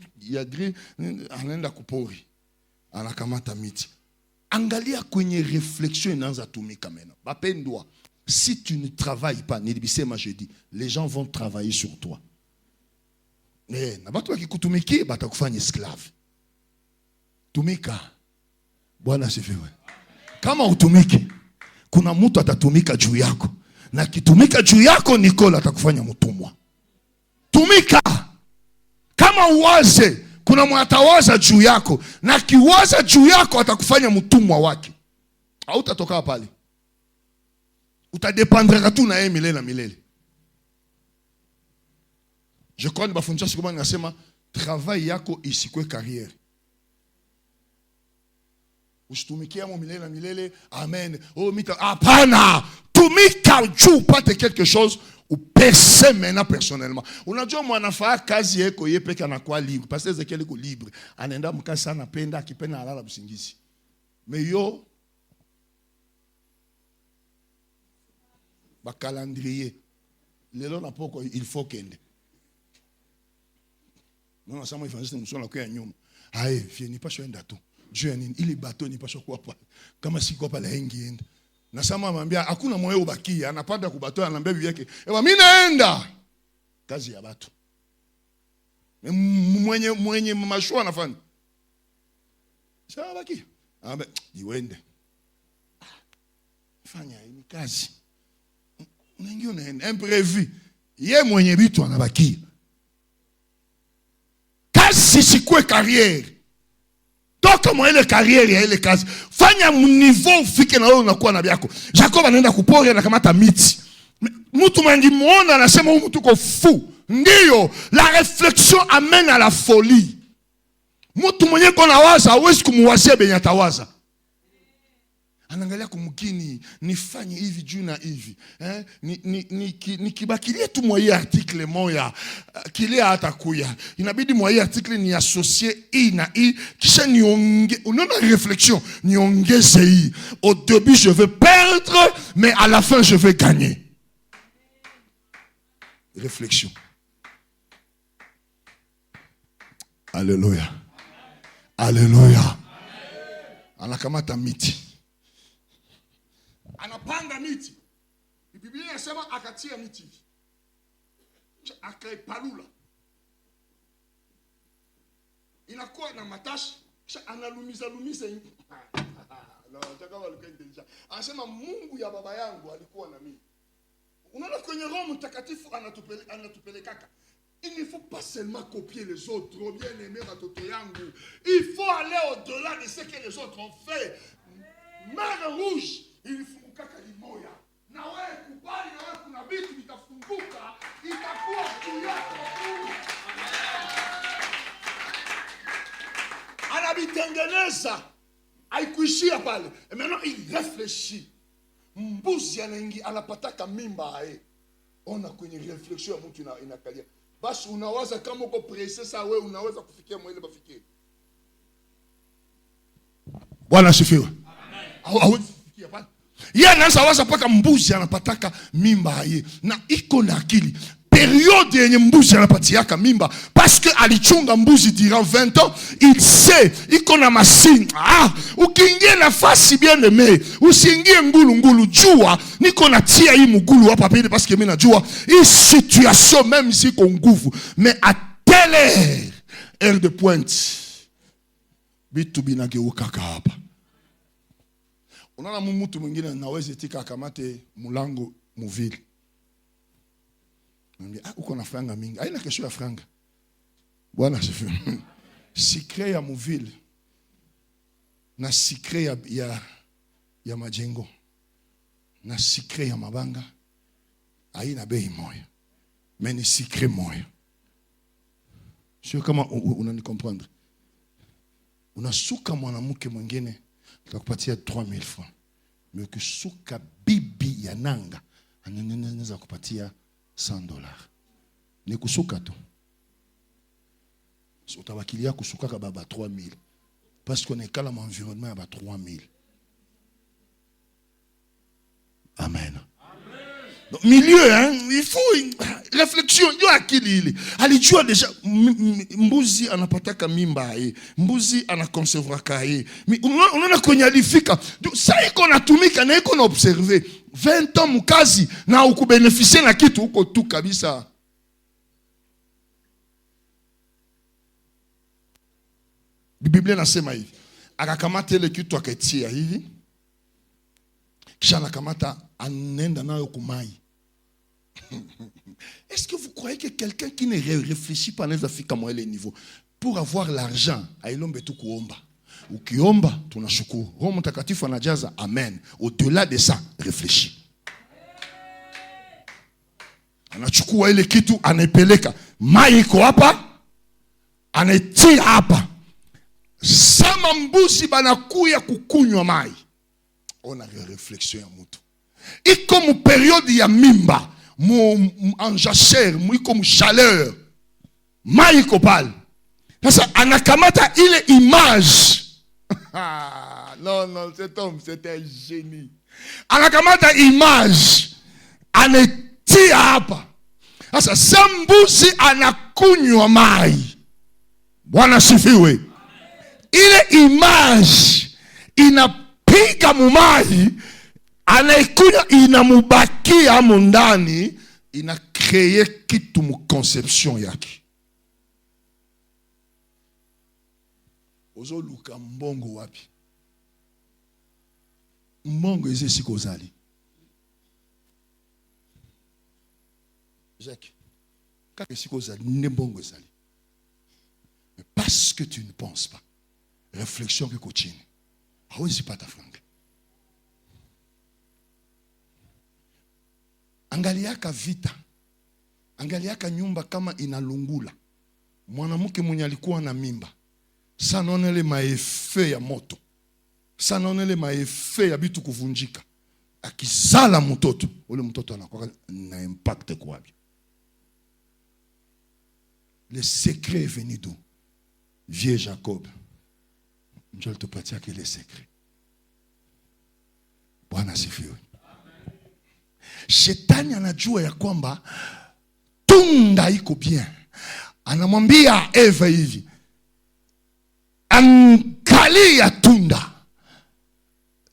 anaenda kupori. Anakamata miti. Angalia kwenye réflexion inaanza tumika mena. Bapendwa. Si tu ne travailles pas, les gens vont travailler sur toi. Mais n'abatu akikutumiki batakufanya esclave. Tumika. Bwana asifiwe. Kama utumiki, kuna mtu atatumika juu yako. Na kitumika juu yako Nicola atakufanya mtumwa. Tumika. Kama uwaze, kuna mwatawaza juu yako. Na kiwaza juu yako atakufanya mtumwa wake. Hautatoka pale. Utadépendra tu na yeye milele na milele. Je crois que bafundisha siku bani nasema travail yako isikwe carrière. Usitumikia mo milele na milele. Amen. Oh mita hapana. Tumika juu upate quelque chose ou percer maintenant personnellement. Unajua mwanafaa kazi yako yeye peke anakuwa libre. Parce que Ezekiel iko libre. Anaenda mkasa anapenda akipenda alala busingizi. Mais yo ba calendrier lelo na poko il faut kende non ça moi évangéliste nous sommes là kwa nyuma fieni pas choenda tu juu ya nini ili bateau ni pas kwa pa kama si kwa pale hengienda na sama amwambia hakuna moyo ubakia anapanda ku bateau anambia bibi yake mimi naenda kazi ya watu mwenye mashua anafanya sawa baki niwende fanya hii kazi. imprévu. Ye mwenye bitu anabakia. Kazi sikwe carrière. Toka mwa ile carrière ya ile kazi. Fanya niveau ufike na wewe unakuwa na byako. Jacob anaenda kupori anakamata miti. Mtu mwengi muona anasema huyu mtu uko fou. Ndiyo, la réflexion amène à la folie. Mtu mwenye kona waza hawezi kumuwazia benye atawaza. Anaangalia kumkini nifanye hivi juu na hivi. Nikibakilia tu mwa hii article moya kile hatakuya. Inabidi mwa hii article ni associer i na i kisha nionge. Unaona réflexion, niongeze hii. Au début je vais perdre mais à la fin je vais gagner. Réflexion. Alléluia. Alléluia. Anakamata miti. Anapanda miti. Biblia inasema akatia miti. Akaipalula. Inakuwa na matashi, kisha analumiza. Anasema Mungu ya baba yangu alikuwa na mimi. Unaona kwenye Roho Mtakatifu anatupelekaka. Il ne faut pas seulement copier les autres, bien aimer watoto yangu. Il faut aller au-delà de ce que les autres ont fait. Mer rouge, il fungukaka limoya. Na wewe kubali na wewe kuna vitu vitafunguka, itakuwa juu yako. Anabitengeneza. Haikuishia pale. Et maintenant il réfléchit. Mbuzi anapataka mimba ae. Ona kwenye réflexion ya mtu inakalia. Basi unawaza kama uko pressé saa wewe unaweza kufikia mwele bafikie. Bwana asifiwe. Hawezi kufikia pale. Yeye anaanza waza paka mbuzi anapataka mimba aye. Na iko na akili. Periode yenye mbuzi anapatiaka mimba parce que alichunga mbuzi durant 20 ans, il sait iko na masini. Ukiingia nafasi bien aimé, usiingie ngulu jua niko natia hii mgulu hapa pili parce que mimi najua hii situation même si iko nguvu mais à telle heure de pointe bitu binageuka hapa. Unaona mtu mwingine anaweza tika akamate mulango muvili. Uko na franga mingi. Haina kesho ya franga. Bwana asifiwe. Secret ya muvili na secret ya majengo na secret ya mabanga haina bei moja. Mais ni secret moja. Sio kama unani comprendre. Unasuka mwanamke mwingine atakupatia 3000 francs. Mais ukisuka bibi ya nanga anaweza kupatia $100. Ni kusuka tu. So utabakilia kusuka ka baba 3000 parce qu'on est dans l'environnement ya ba 3000. Amen. Donc, milieu il faut réflexion yo akili ile. Alijua déjà mbuzi anapataka mimba mbuzi anaconserver kae. Unaona kwenye alifika. Sasa iko natumika na iko na observer 20 ans mukazi na ukubeneficia na kitu uko tu kabisa. Biblia inasema hivi. Akakamata ile kitu akatia hivi. Kisha anakamata anenda nayo kumai. Est-ce que vous croyez que quelqu'un qui ne réfléchit pas n'eza fika mwa ile niveau pour avoir l'argent ailombe tu kuomba. Ukiomba tunashukuru. Roho Mtakatifu anajaza amen. Au-delà de ça, réfléchis. Anachukua ile kitu anaipeleka. Mai iko hapa. Anaitia hapa. Sama mbuzi banakuya kukunywa mai. On a réflexion ya mtu. Iko mu periode ya mimba, en jachère, iko mu chaleur. Mai iko pale. Sasa anakamata ile image. Non, cet homme, c'était un génie. Anakamata image. Anetia hapa. Sasa sambuzi anakunywa mai. Bwana sifiwe. Ile image inapiga mumai, anaikunywa inamubakia hapo ndani, ina créer kitu mu conception yake. Ozoluka mbongo wapi? Mbongo eze sikozali. Jacques, mais parce que tu ne penses pas, réflexion que continue. Ah oui, c'est pas ta franga. Angaliaka vita. Angaliaka nyumba kama inalungula. Mwanamke mwenye alikuwa na mimba. Sana onele maefe ya moto. Sana onele maefe ya bitu kuvunjika. Akizala mtoto, ule mtoto anakuwa na impact kwa. Le secret est venu d'où? Vieux Jacob. Je te patia que les secrets. Bwana sifiwe. Shetani anajua ya kwamba tunda iko bien. Anamwambia Eva hivi, angalia tunda.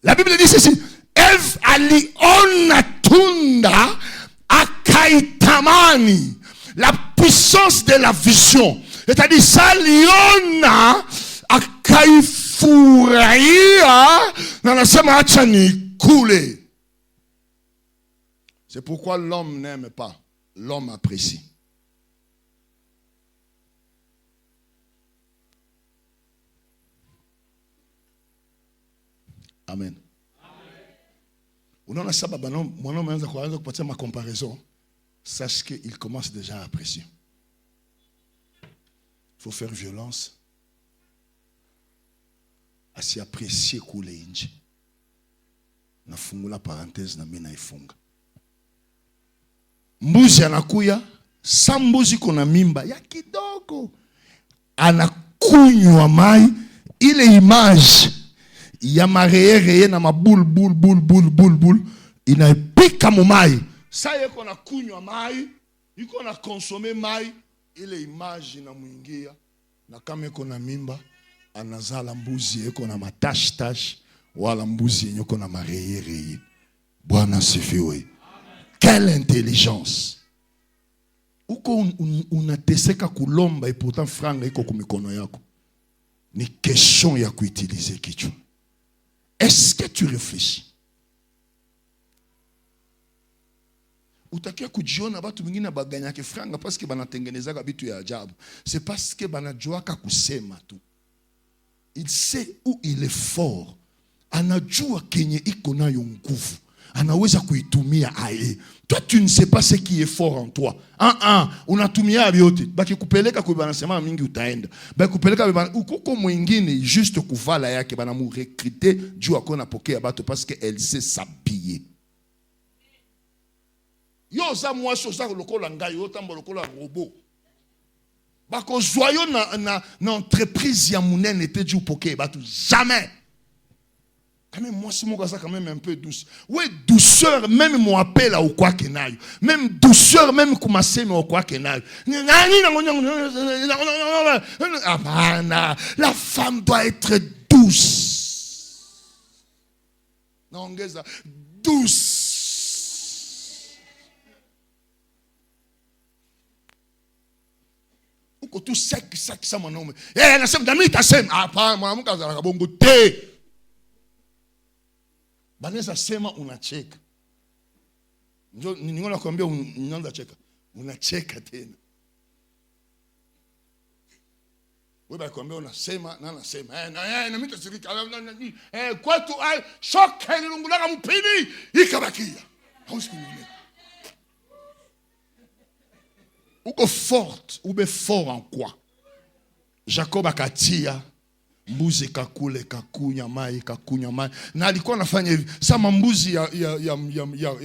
La Bible dit ceci, Eve aliona tunda akaitamani. La puissance de la vision. C'est-à-dire, ça liona akaifurahia na nasema acha ni kule. C'est pourquoi l'homme n'aime pas, l'homme apprécie. Amen. Unaona sababu mwanaume anaanza kupatia ma comparaison. Sache qu'il commence déjà à apprécier. Il faut faire violence à s'y apprécier kule inji. Nafungula parenthèse na mimi naifunga. Mbuzi anakuya, sa mbuzi kuna mimba ya kidogo. Anakunywa mai, ile image ya mareye na mabul inaipika mu mai. Sa yeko na kunywa mai, yiko na consommer mai, ile image inamuingia na kama yeko na mimba anazala mbuzi yeko na matash wala mbuzi yeko na mareye. Bwana sifiwe. Quelle intelligence. Uko unateseka kulomba et pourtant franga iko kumikono yako. Ni question ya kuutiliser kichwa. Est-ce que tu réfléchis? Utakia kujiona watu wengine baganyake franga parce que banatengenezaka bitu ya ajabu. C'est parce que banajuaka kusema tu. Il sait où il est fort. Anajua kenye iko nayo nguvu. Anaweza kuitumia aye. Toi tu ne sais pas ce qui est fort en toi. Unatumia vyote. Baki kupeleka kwa banasema mingi utaenda. Baki kupeleka ukoko mwingine juste kuvala yake bana mu recruter juu akona pokea bato parce que elle sait s'habiller. Yo za mwaso za lokola ngai yo tambo lokola robot. Bako joyo na entreprise ya munene était juu pokea bato jamais. Quand même, moi, c'est mon gars, quand même un peu douce. Oui, douceur, même mon appel à ou quoi que n'aille. Même douceur, même commencer au quoi que n'aille. La femme doit être douce. Non, douce. Ou que tout sec, ça, mon homme. Eh, la sème d'ami, ta sème. Ah, pas, moi, mon gars, la bongo, té. Banesa sema unacheka. Ndio ningo nakwambia unaanza cheka. Unacheka tena. Wewe bakwambia unasema na nasema. Na mimi tasirika. Kwetu shoka ilungulaka mpini ikabakia. Hausikunene. Uko forte, ube fort en quoi? Jacob akatia mbuzi kakule kakunya mai na alikuwa anafanya hivi. Sama mbuzi ya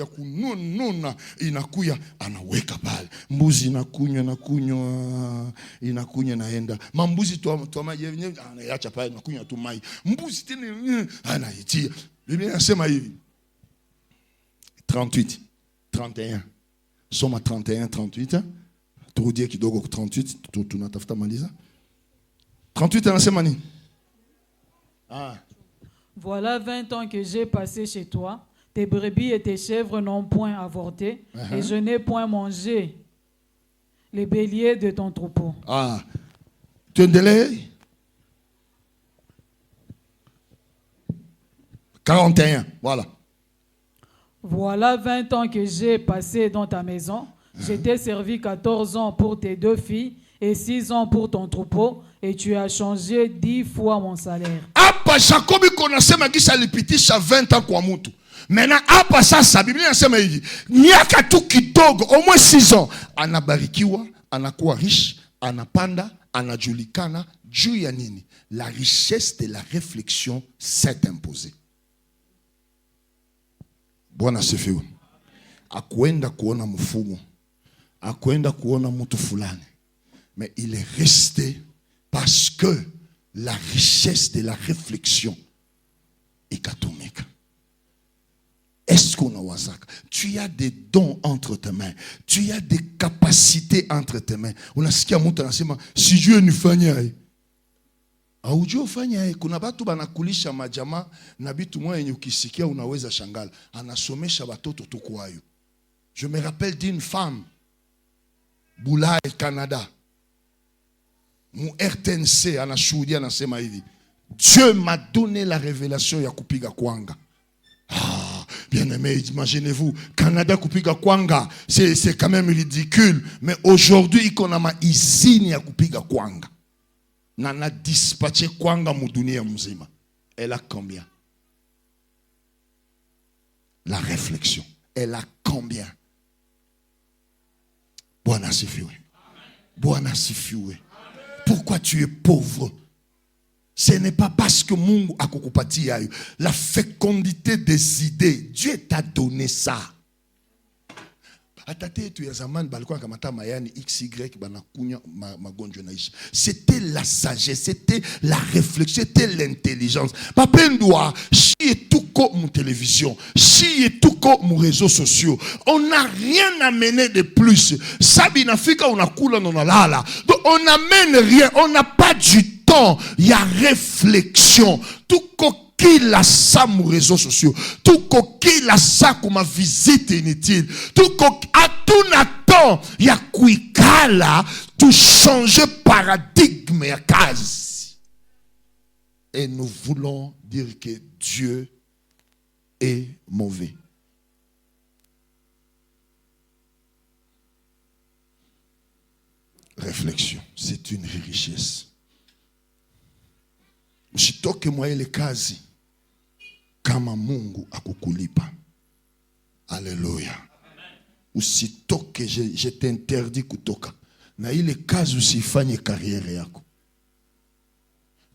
kununa inakuya anaweka pale. Mbuzi inakunywa naenda. Mambuzi tu maji anaacha pale inakunywa tu mai. Mbuzi tena anaitia. Biblia inasema hivi. 38 31. Soma 31 38. Turudie kidogo ku 38 tunatafuta maliza. 38 anasema nini? Voilà 20 ans que j'ai passé chez toi. Tes brebis et tes chèvres n'ont point avorté. Et je n'ai point mangé les béliers de ton troupeau. Tu endelea? 41, voilà. Voilà 20 ans que j'ai passé dans ta maison. Je t'ai servi 14 ans pour tes 2 filles et 6 ans pour ton troupeau, et tu as changé 10 fois mon salaire. Apa Jacobi konasema kisha alipitisha 20 ans kwa mtu. Maintenant hapa sasa Biblia inasema hivi, miaka tu kidogo, au moins 6 ans, anabarikiwa, anakuwa riche, anapanda, anajulikana juu ya nini? La richesse de la réflexion s'est imposée. Bwana sifiwe. Akwenda kuona mfumo, akwenda kuona mtu fulani, mais il est resté parce que la richesse de la réflexion ikatumika. Est-ce qu'on a wazaka? Tu as des dons entre tes mains. Tu as des capacités entre tes mains. Unasikia mtu anasema sijui nifanye. Haujui ufanye. Kuna watu banakulisha majama na bitu moja yenye ukisikia unaweza shangala. Anasomesha watoto tu kwayo. Je me rappelle d'une femme Boulaye Canada. Mon RTNC anashuhudia anasema hivi. Dieu m'a donné la révélation ya kupiga kwanga. Ah, bien aimé, imaginez-vous, Canada kupiga kwanga, c'est quand même ridicule. Mais aujourd'hui, il y a ma usine ya kupiga kwanga. Nana dispatché kwanga mudunia mzima. Elle a combien? La réflexion. Elle a combien? Bwana sifiwe. Bwana sifiwe. Pourquoi tu es pauvre? Ce n'est pas parce que Mungu akukupatia yo. La fécondité des idées, Dieu t'a donné ça. C'était la sagesse, c'était la réflexion, c'était l'intelligence. Papendwa, si et tout comme mon télévision, si et tout comme mon réseaux sociaux, on n'a rien amené de plus. Sabina fika on a coulé on a lala. Donc on n'amène rien, on n'a pas du temps. Il y a réflexion. Tout qui la ça mon réseaux sociaux, tout qui la ça comme ma visite inutile, tout à tout n'attend, il y a kuikala, tout changer paradigme à case. Et nous voulons dire que Dieu est mauvais. Réflexion, c'est une richesse. Usitoke mwa ile kazi kama Mungu akukulipa. Alléluia. Usitoke, je t'interdis kutoka. Na ile kazi usifanye carrière yako.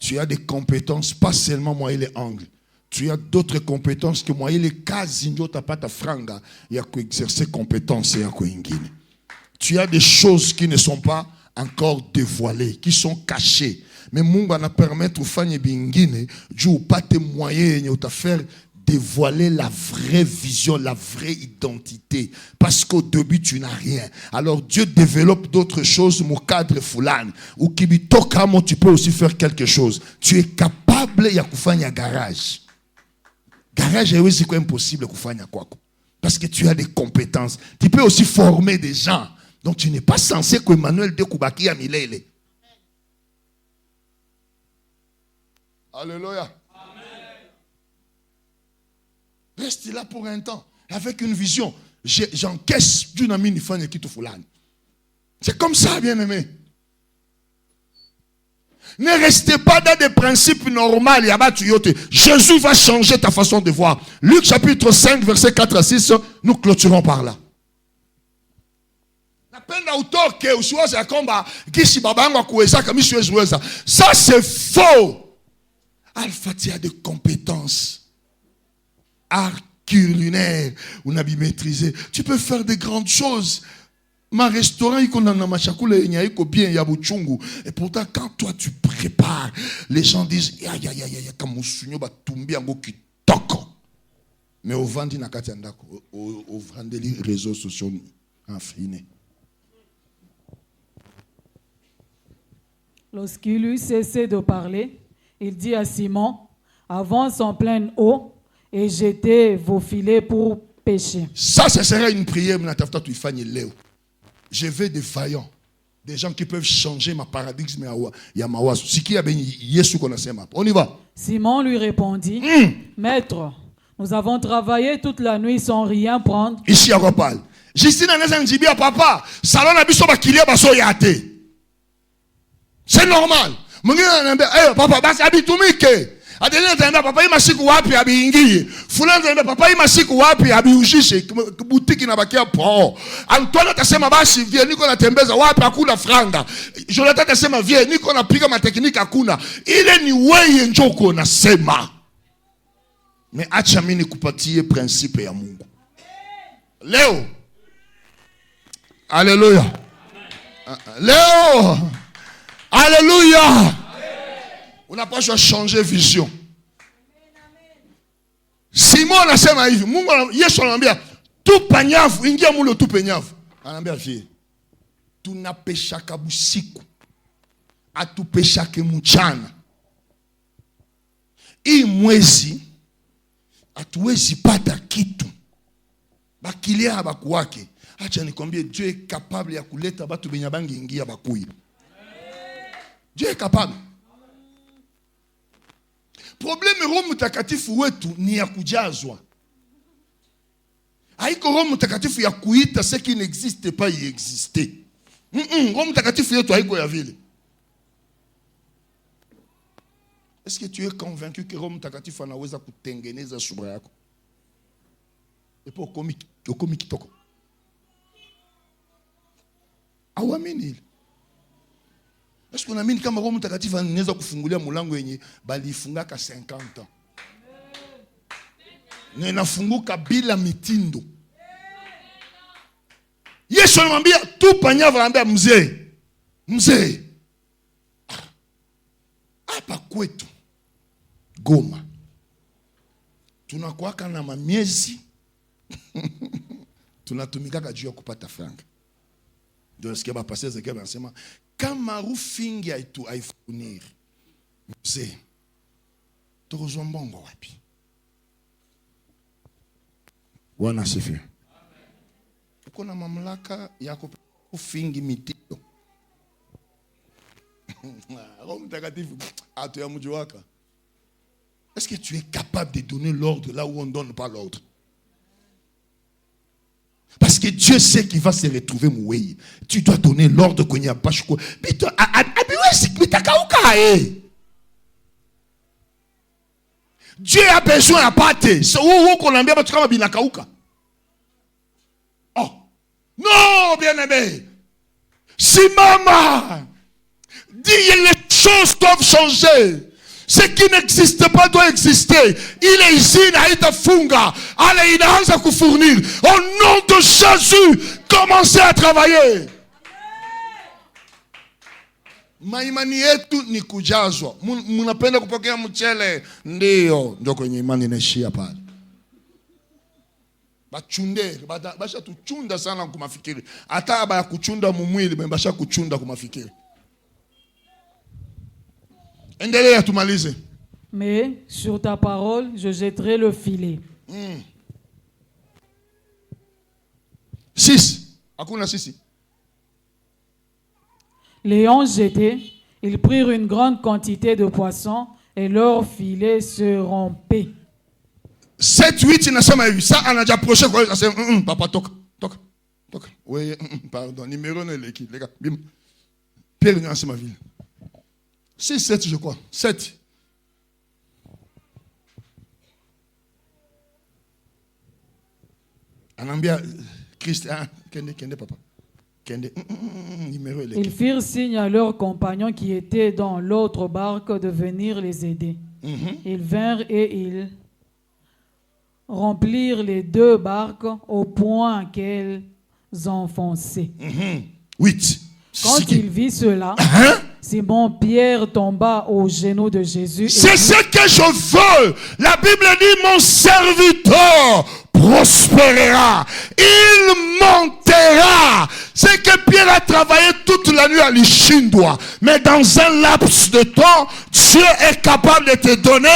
Tu as des compétences, pas seulement mwa ile angle. Tu as d'autres compétences que mwa ile kazi ndio utapata franga ya kuexercer compétence yako ingine. Tu as des choses qui ne sont pas encore dévoilées, qui sont cachées. Mais Mungu ana permettre ufanye bingine juu upate moyen yenye utafaire dévoiler la vraie vision, la vraie identité. Parce qu'au début, tu n'as rien. Alors Dieu développe d'autres choses, mon cadre fulani. Ou kibitokamo, tu peux aussi faire quelque chose. Tu es capable ya kufanya garage. Garage est aussi impossible kufanya kwako. Parce que tu as des compétences. Tu peux aussi former des gens. Donc tu n'es pas censé que Emmanuel de Koubaki a milele. Alléluia. Amen. Reste là pour un temps, avec une vision. J'encaisse d'une amie ni fan qui te foulane. C'est comme ça, bien aimé. Ne restez pas dans des principes normaux. Jésus va changer ta façon de voir. Luc chapitre 5, verset 4 à 6, nous clôturons par là. Ça c'est faux. Alpha, tu as des compétences. Art culinaire, on a bien maîtrisé. Tu peux faire des grandes choses. Ma restaurant, il y a machakoula, il y a bien, il y a bouchungu. Et pourtant, quand toi tu prépares, les gens disent, ya, comme mon sunyo, ba tumbi ango ki toko. Mais au vendi na kati andako, au vendi les réseaux sociaux infinis. Lorsqu'il eut cessé de parler, il dit à Simon, avance en pleine eau et jetez vos filets pour pêcher. Ça, ce serait une prière. Je veux des vaillants, des gens qui peuvent changer ma paradigme. On y va. Simon lui répondit, Maître, nous avons travaillé toute la nuit sans rien prendre. Ici, on parle. Justine anaweza njibia papa, salon na biso bakilia baso yate. C'est normal. Mwingine ananiambia, papa basi abitumike. Adelina ananiambia papa hii masiku wapi abiingie. Fulani ananiambia papa hii masiku wapi abiujishe butiki na bakia po. Antoine atasema basi vie niko natembeza wapi hakuna franga. Jonathan atasema vie niko napiga matekniki hakuna. Ile ni wewe njoko nasema. Mais acha mimi nikupatie principe ya Mungu. Leo. Alléluia. Leo. Alléluia. Unapaswa changer vision. Simon anasema hivi, Mungu Yesu anamwambia tupa nyavu, ingia mule tupe nyavu. Anamwambia vie, tunapeshaka busiku, atupeshake mchana. Hii mwezi hatuwezi pata kitu. Bakilia habaku wake. Acha nikwambie, Dieu est capable ya kuleta batu benya bangi ingia bakui. Dieu est capable. Probleme Roho Mtakatifu wetu ni ya kujazwa. Haiko Roho Mtakatifu ya kuita ce qui n'existe pas y exister. Roho Mtakatifu yetu haiko ya vile. Est-ce que tu es convaincu que Roho Mtakatifu anaweza kutengeneza sura yako? Epo ukomi kitoko. Awamini ile. Est-ce qu'on amini kama Roho Mtakatifu anaweza kufungulia mulango yenye bali ifungaka 50 ans? Na inafunguka bila mitindo. Yesu anamwambia tupa nyavu, anamwambia mzee. Hapa kwetu Goma tunakuwaka na mamiezi tunatumikaka juu ya kupata franga. Ndio nasikia bapasteur Ezekiel anasema kama rufingi haifuniri mzee tozwa mbongo wapi? Bwana asifiwe. Uko na mamlaka ya kufingi mitio. Roho Mtakatifu atu ya mji waka. Est-ce que tu es capable de donner l'ordre là où on ne donne pas l'ordre? Parce que Dieu sait qu'il va se retrouver moué. Tu dois donner l'ordre kwenye apashko. Bito abiwezi bitakauka Dieu a besoin ya pate. So uko naambia batu kama binakauka. Oh. Non, bien-aimé. Simama. Dis les choses doivent changer. Ce qui n'existe pas doit exister. Il est ici, naïta funga. Allez, il a à fournir. Au nom de Jésus, commencez à travailler. Maimani yetu ni kujazwa. Munapenda kupokea mchele. Ndio kwenye imani inaishia pale. Bachunde, basha tuchunda sana kumafikiri. Hata aba ya kuchunda mumwili, basha kuchunda kumafikiri. Endelea tumalize. Mais sur ta parole, je jetterai le filet. 6. Hakuna sisi. L'ayant jeté, ils prirent une grande quantité de poissons et leur filet se rompait. 7, 8 inasema hivi. Ça anaja approché kwa ça papa toka. Oui, pardon, numéro ne l'équipe les gars. Bim. Pierre inasema vile. 6, 7 je crois. 7. Anambia Christ kende papa. Ils firent signe à leurs compagnons qui étaient dans l'autre barque de venir les aider. Ils vinrent et ils remplirent les 2 barques au point qu'elles enfonçaient. 8. Quand il vit cela, Simon-Pierre tomba aux genoux de Jésus. C'est ce que je veux. La Bible dit mon serviteur prospérera. Il montera. C'est que Pierre a travaillé toute la nuit à l'Ishindwa. Mais dans un laps de temps, Dieu est capable de te donner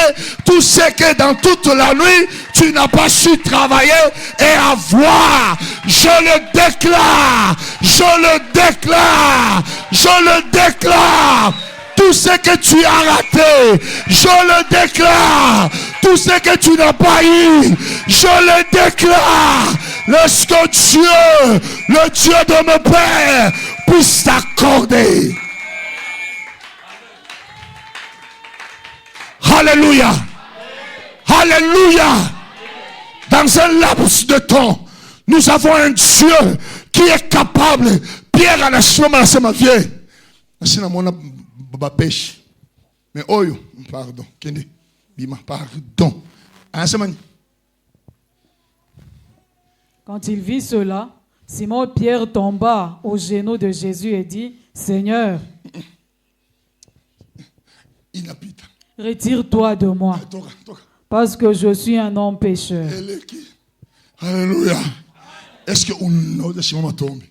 tout ce que dans toute la nuit, tu n'as pas su travailler et avoir. Je le déclare. Je le déclare. Je le déclare. Tout ce que tu as raté, je le déclare. Tout ce que tu n'as pas eu, je le déclare. Laisse que Dieu, le Dieu de mon Père, puisse t'accorder. Alléluia. Alléluia. Dans un laps de temps, nous avons un Dieu qui est capable. Pierre à la somme à la semaine vieille. C'est la pêche. Mais oyo, pardon. Bima, pardon. Quand il vit cela, Simon-Pierre tomba aux genoux de Jésus et dit, Seigneur, retire-toi de moi, parce que je suis un homme pécheur. Alléluia. Est-ce que on a Simon tombé?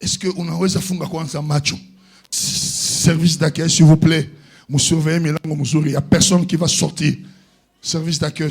Est-ce que on a funga kwanza macho? Service d'accueil, s'il vous plaît. Vous surveillez, il n'y a personne qui va sortir. Service d'accueil.